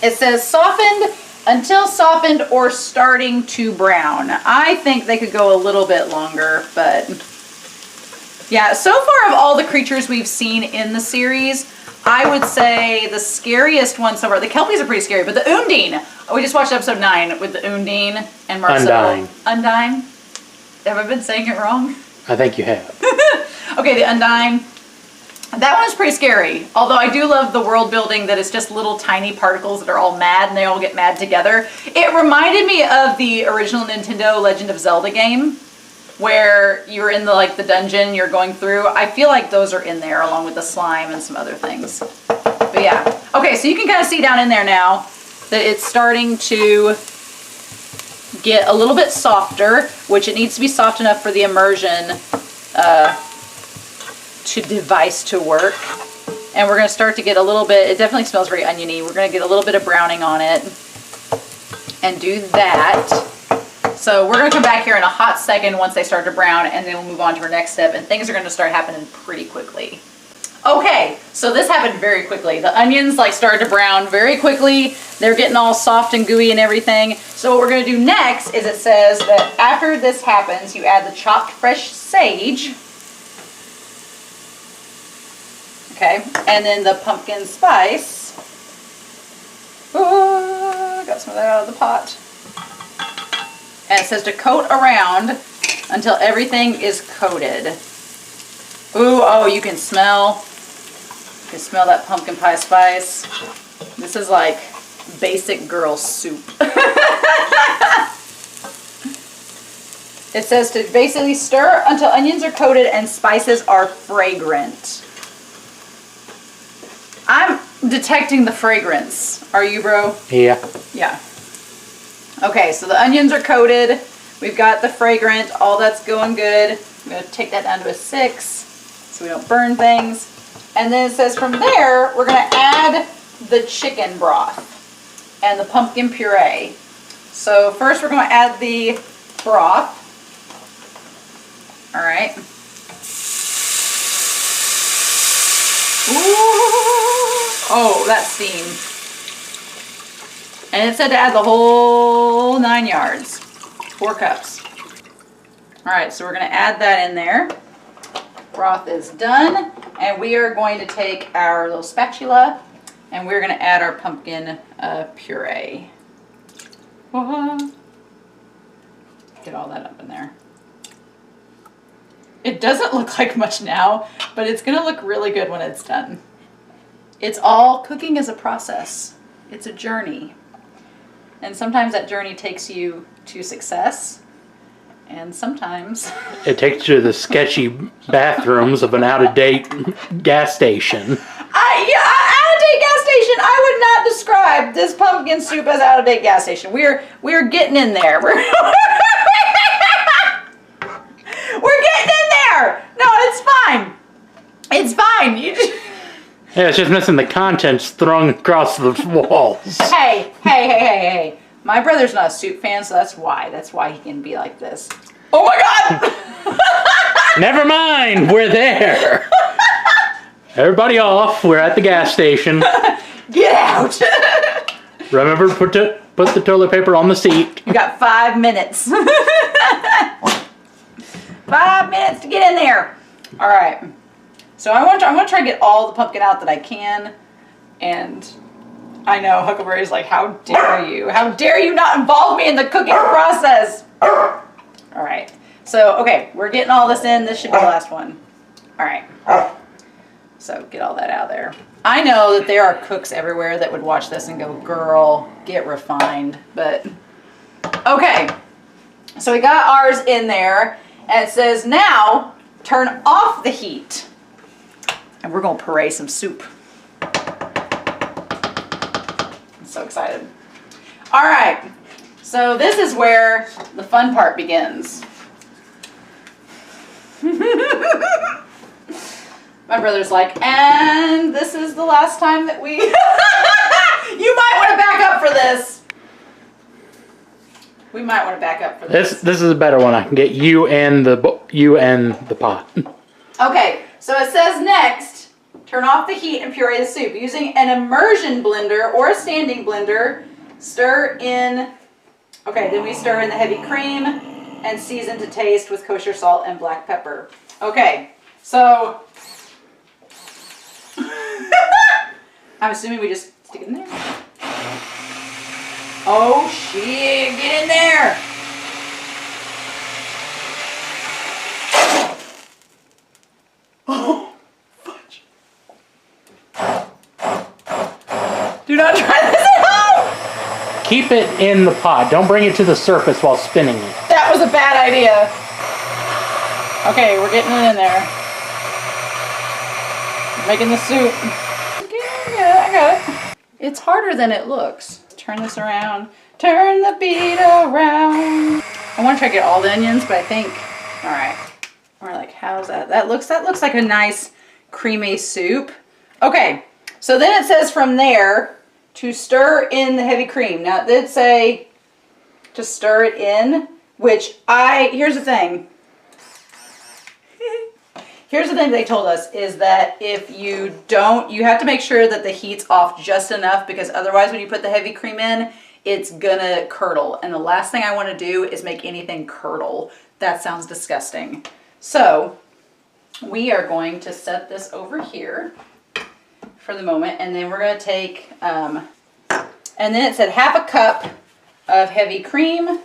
It says softened until softened or starting to brown. I think they could go a little bit longer, but yeah, so far of all the creatures we've seen in the series, I would say the scariest one so far, the Kelpies are pretty scary, but the Undine, we just watched episode 9 with the Undine and Marcel. Undine. Undine? Have I been saying it wrong? I think you have. Okay, the Undine. That one is pretty scary, although I do love the world building that it's just little tiny particles that are all mad and they all get mad together. It reminded me of the original Nintendo Legend of Zelda game, where you're in the dungeon you're going through. I feel like those are in there along with the slime and some other things. But yeah. Okay, so you can kind of see down in there now that it's starting to get a little bit softer, which it needs to be soft enough for the immersion device to work. And we're gonna start to get a little bit, it definitely smells very oniony. We're gonna get a little bit of browning on it and do that. So we're gonna come back here in a hot second once they start to brown, and then we'll move on to our next step, and things are gonna start happening pretty quickly. Okay, so this happened very quickly. The onions like started to brown very quickly. They're getting all soft and gooey and everything. So what we're gonna do next is it says that after this happens, you add the chopped fresh sage. Okay, and then the pumpkin spice. Oh, got some of that out of the pot. And it says to coat around until everything is coated. Ooh, oh, you can smell that pumpkin pie spice. This is like basic girl soup. It says to basically stir until onions are coated and spices are fragrant. I'm detecting the fragrance. Are you, bro? Yeah. Yeah. Okay, so the onions are coated. We've got the fragrant. All that's going good. I'm going to take that down to a 6 so we don't burn things. And then it says from there, we're going to add the chicken broth and the pumpkin puree. So first we're going to add the broth. All right. Ooh. Oh, that steam. And it said to add the whole 9 yards. 4 cups. All right, so we're going to add that in there. Broth is done. And we are going to take our little spatula and we're going to add our pumpkin puree. Get all that up in there. It doesn't look like much now, but it's going to look really good when it's done. It's all, cooking is a process. It's a journey. And sometimes that journey takes you to success. And sometimes it takes you to the sketchy bathrooms of an out-of-date gas station. Out-of-date gas station. I would not describe this pumpkin soup as out-of-date gas station. We're getting in there. We're getting in there. No, it's fine. It's fine. Yeah, it's just missing the contents thrown across the walls. Hey. My brother's not a soup fan, so that's why he can be like this. Oh my God! Never mind, we're there. Everybody off, we're at the gas station. Get out! Remember to put the toilet paper on the seat. You got 5 minutes. 5 minutes to get in there. All right. So I want to try to get all the pumpkin out that I can, and I know Huckleberry's like, how dare you? How dare you not involve me in the cooking process? All right. So, okay, we're getting all this in. This should be the last one. All right. So get all that out of there. I know that there are cooks everywhere that would watch this and go, girl, get refined. But, okay. So we got ours in there. And it says, now, turn off the heat. And we're going to puree some soup. So excited. All right, so this is where the fun part begins. My brother's like, and this is the last time that we... You might want to back up for this. We might want to back up for this. This is a better one. I can get you and the pot. Okay, so it says next, turn off the heat and puree the soup. Using an immersion blender or a standing blender, stir in, okay, then we stir in the heavy cream and season to taste with kosher salt and black pepper. Okay, so, I'm assuming we just stick it in there. Oh shit, get in there. Oh, fudge. Do not try this at home. Keep it in the pot. Don't bring it to the surface while spinning it. That was a bad idea. Okay, we're getting it in there. Making the soup. Yeah, I got it. It's harder than it looks. Turn this around. Turn the beat around. I want to try to get all the onions, but I think, all right. We're like, how's that? That looks like a nice creamy soup. Okay, so then it says from there to stir in the heavy cream. Now it did say to stir it in, which here's the thing. Here's the thing they told us is that if you don't, you have to make sure that the heat's off just enough, because otherwise when you put the heavy cream in, it's gonna curdle. And the last thing I want to do is make anything curdle. That sounds disgusting. So we are going to set this over here for the moment, and then we're going to take, and then it said half a cup of heavy cream,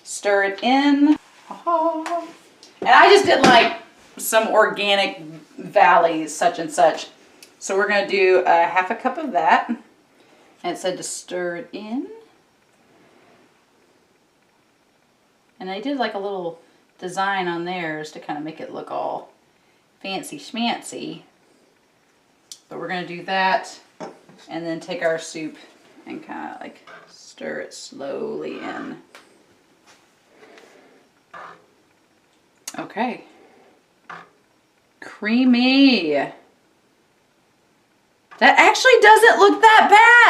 stir it in, and I just did like some organic valleys, such and such. So we're going to do half a cup of that, and it said to stir it in, and I did like a little design on theirs to kind of make it look all fancy schmancy. But we're going to do that and then take our soup and kind of like stir it slowly in. Okay. Creamy. That actually doesn't look that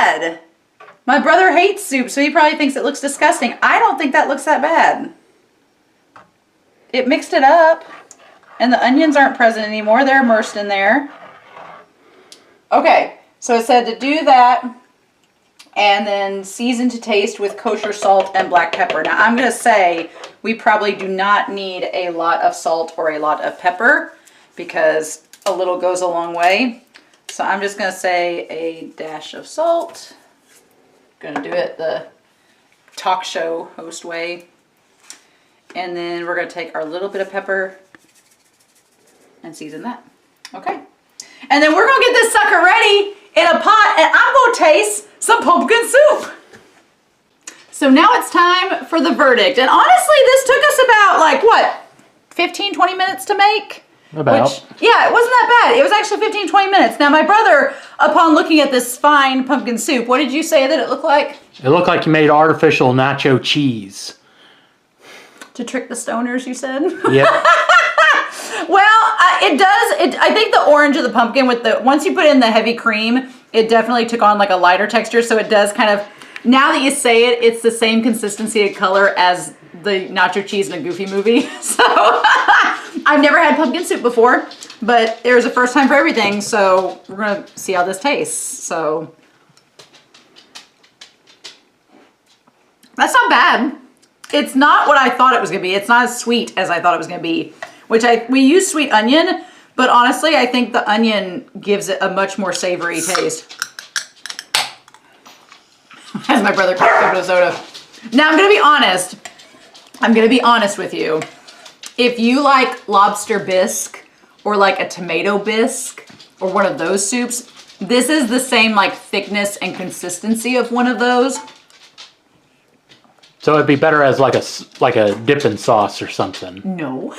bad. My brother hates soup, so he probably thinks it looks disgusting. I don't think that looks that bad. It mixed it up, and the onions aren't present anymore. They're immersed in there. Okay, so it said to do that, and then season to taste with kosher salt and black pepper. Now, I'm going to say we probably do not need a lot of salt or a lot of pepper, because a little goes a long way. So I'm just going to say a dash of salt. I'm going to do it the talk show host way. And then we're going to take our little bit of pepper and season that. Okay. And then we're going to get this sucker ready in a pot, and I'm going to taste some pumpkin soup. So now it's time for the verdict. And honestly, this took us about like, what, 15, 20 minutes to make? About. Yeah, it wasn't that bad. It was actually 15, 20 minutes. Now my brother, upon looking at this fine pumpkin soup, what did you say that it looked like? It looked like you made artificial nacho cheese. To trick the stoners, you said? Yep. Well, it does. I think the orange of the pumpkin with once you put in the heavy cream, it definitely took on like a lighter texture. So it does kind of, now that you say it, it's the same consistency and color as the nacho cheese in a Goofy movie. So I've never had pumpkin soup before, but there's a first time for everything. So we're going to see how this tastes. So that's not bad. It's not what I thought it was going to be. It's not as sweet as I thought it was going to be, which we use sweet onion, but honestly, I think the onion gives it a much more savory taste. As my brother cracked open a soda. Now I'm going to be honest. I'm going to be honest with you. If you like lobster bisque or like a tomato bisque or one of those soups, this is the same like thickness and consistency of one of those. So it'd be better as like a dipping sauce or something. No.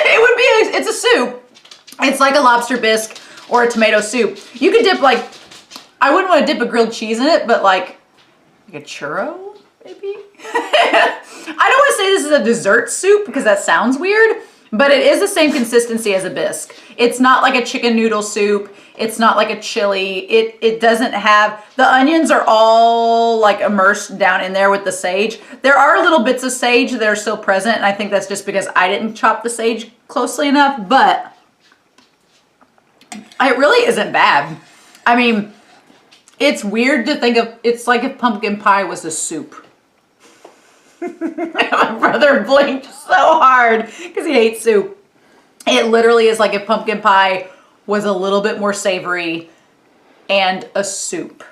It would be, it's a soup. It's like a lobster bisque or a tomato soup. You could dip like, I wouldn't want to dip a grilled cheese in it, but like a churro, maybe? I don't want to say this is a dessert soup because that sounds weird, but it is the same consistency as a bisque. It's not like a chicken noodle soup. It's not like a chili. It doesn't have, the onions are all like immersed down in there with the sage. There are little bits of sage that are still present, and I think that's just because I didn't chop the sage closely enough, but it really isn't bad. I mean, it's weird to think of, it's like if pumpkin pie was a soup. My brother blinked so hard because he hates soup. It literally is like if pumpkin pie was a little bit more savory and a soup.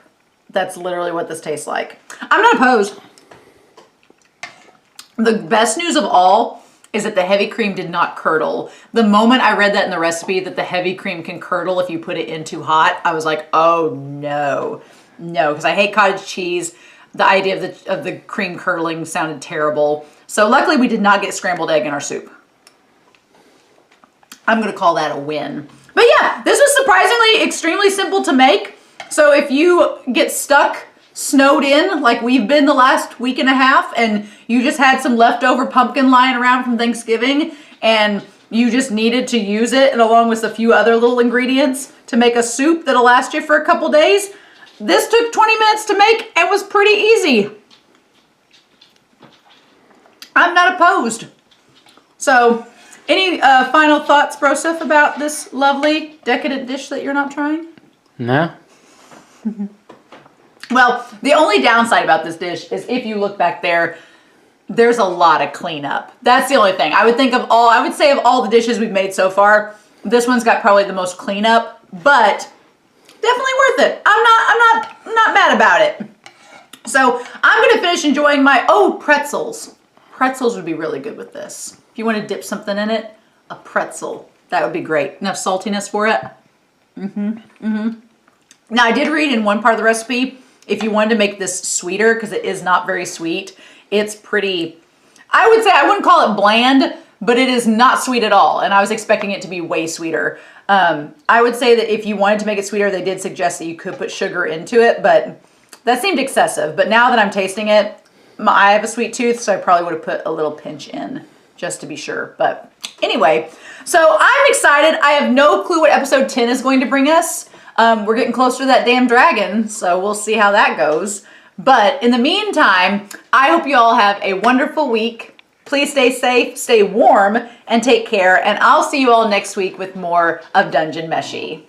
That's literally what this tastes like. I'm not opposed. The best news of all is that the heavy cream did not curdle. The moment I read that in the recipe that the heavy cream can curdle if you put it in too hot, I was like, oh no. No, because I hate cottage cheese. The idea of the cream curdling sounded terrible. So luckily we did not get scrambled egg in our soup. I'm gonna call that a win. But yeah, this was surprisingly extremely simple to make. So if you get stuck snowed in like we've been the last week and a half, and you just had some leftover pumpkin lying around from Thanksgiving, and you just needed to use it, and along with a few other little ingredients to make a soup that'll last you for a couple days, this took 20 minutes to make and was pretty easy. I'm not opposed. So, any final thoughts, Broseph, about this lovely, decadent dish that you're not trying? No. Well, the only downside about this dish is if you look back there, there's a lot of cleanup. That's the only thing. I would say of all the dishes we've made so far, this one's got probably the most cleanup, but definitely worth it. I'm not mad about it. So I'm gonna finish enjoying my, pretzels. Pretzels would be really good with this. If you want to dip something in it, a pretzel, that would be great. Enough saltiness for it. Now I did read in one part of the recipe, if you wanted to make this sweeter, because it is not very sweet, it's pretty, I would say, I wouldn't call it bland, but it is not sweet at all. And I was expecting it to be way sweeter. I would say that if you wanted to make it sweeter, they did suggest that you could put sugar into it, but that seemed excessive. But now that I'm tasting it, I have a sweet tooth, so I probably would have put a little pinch in just to be sure. But anyway, so I'm excited. I have no clue what episode 10 is going to bring us. We're getting closer to that damn dragon, so we'll see how that goes. But in the meantime, I hope you all have a wonderful week. Please stay safe, stay warm, and take care. And I'll see you all next week with more of Dungeon Meshy.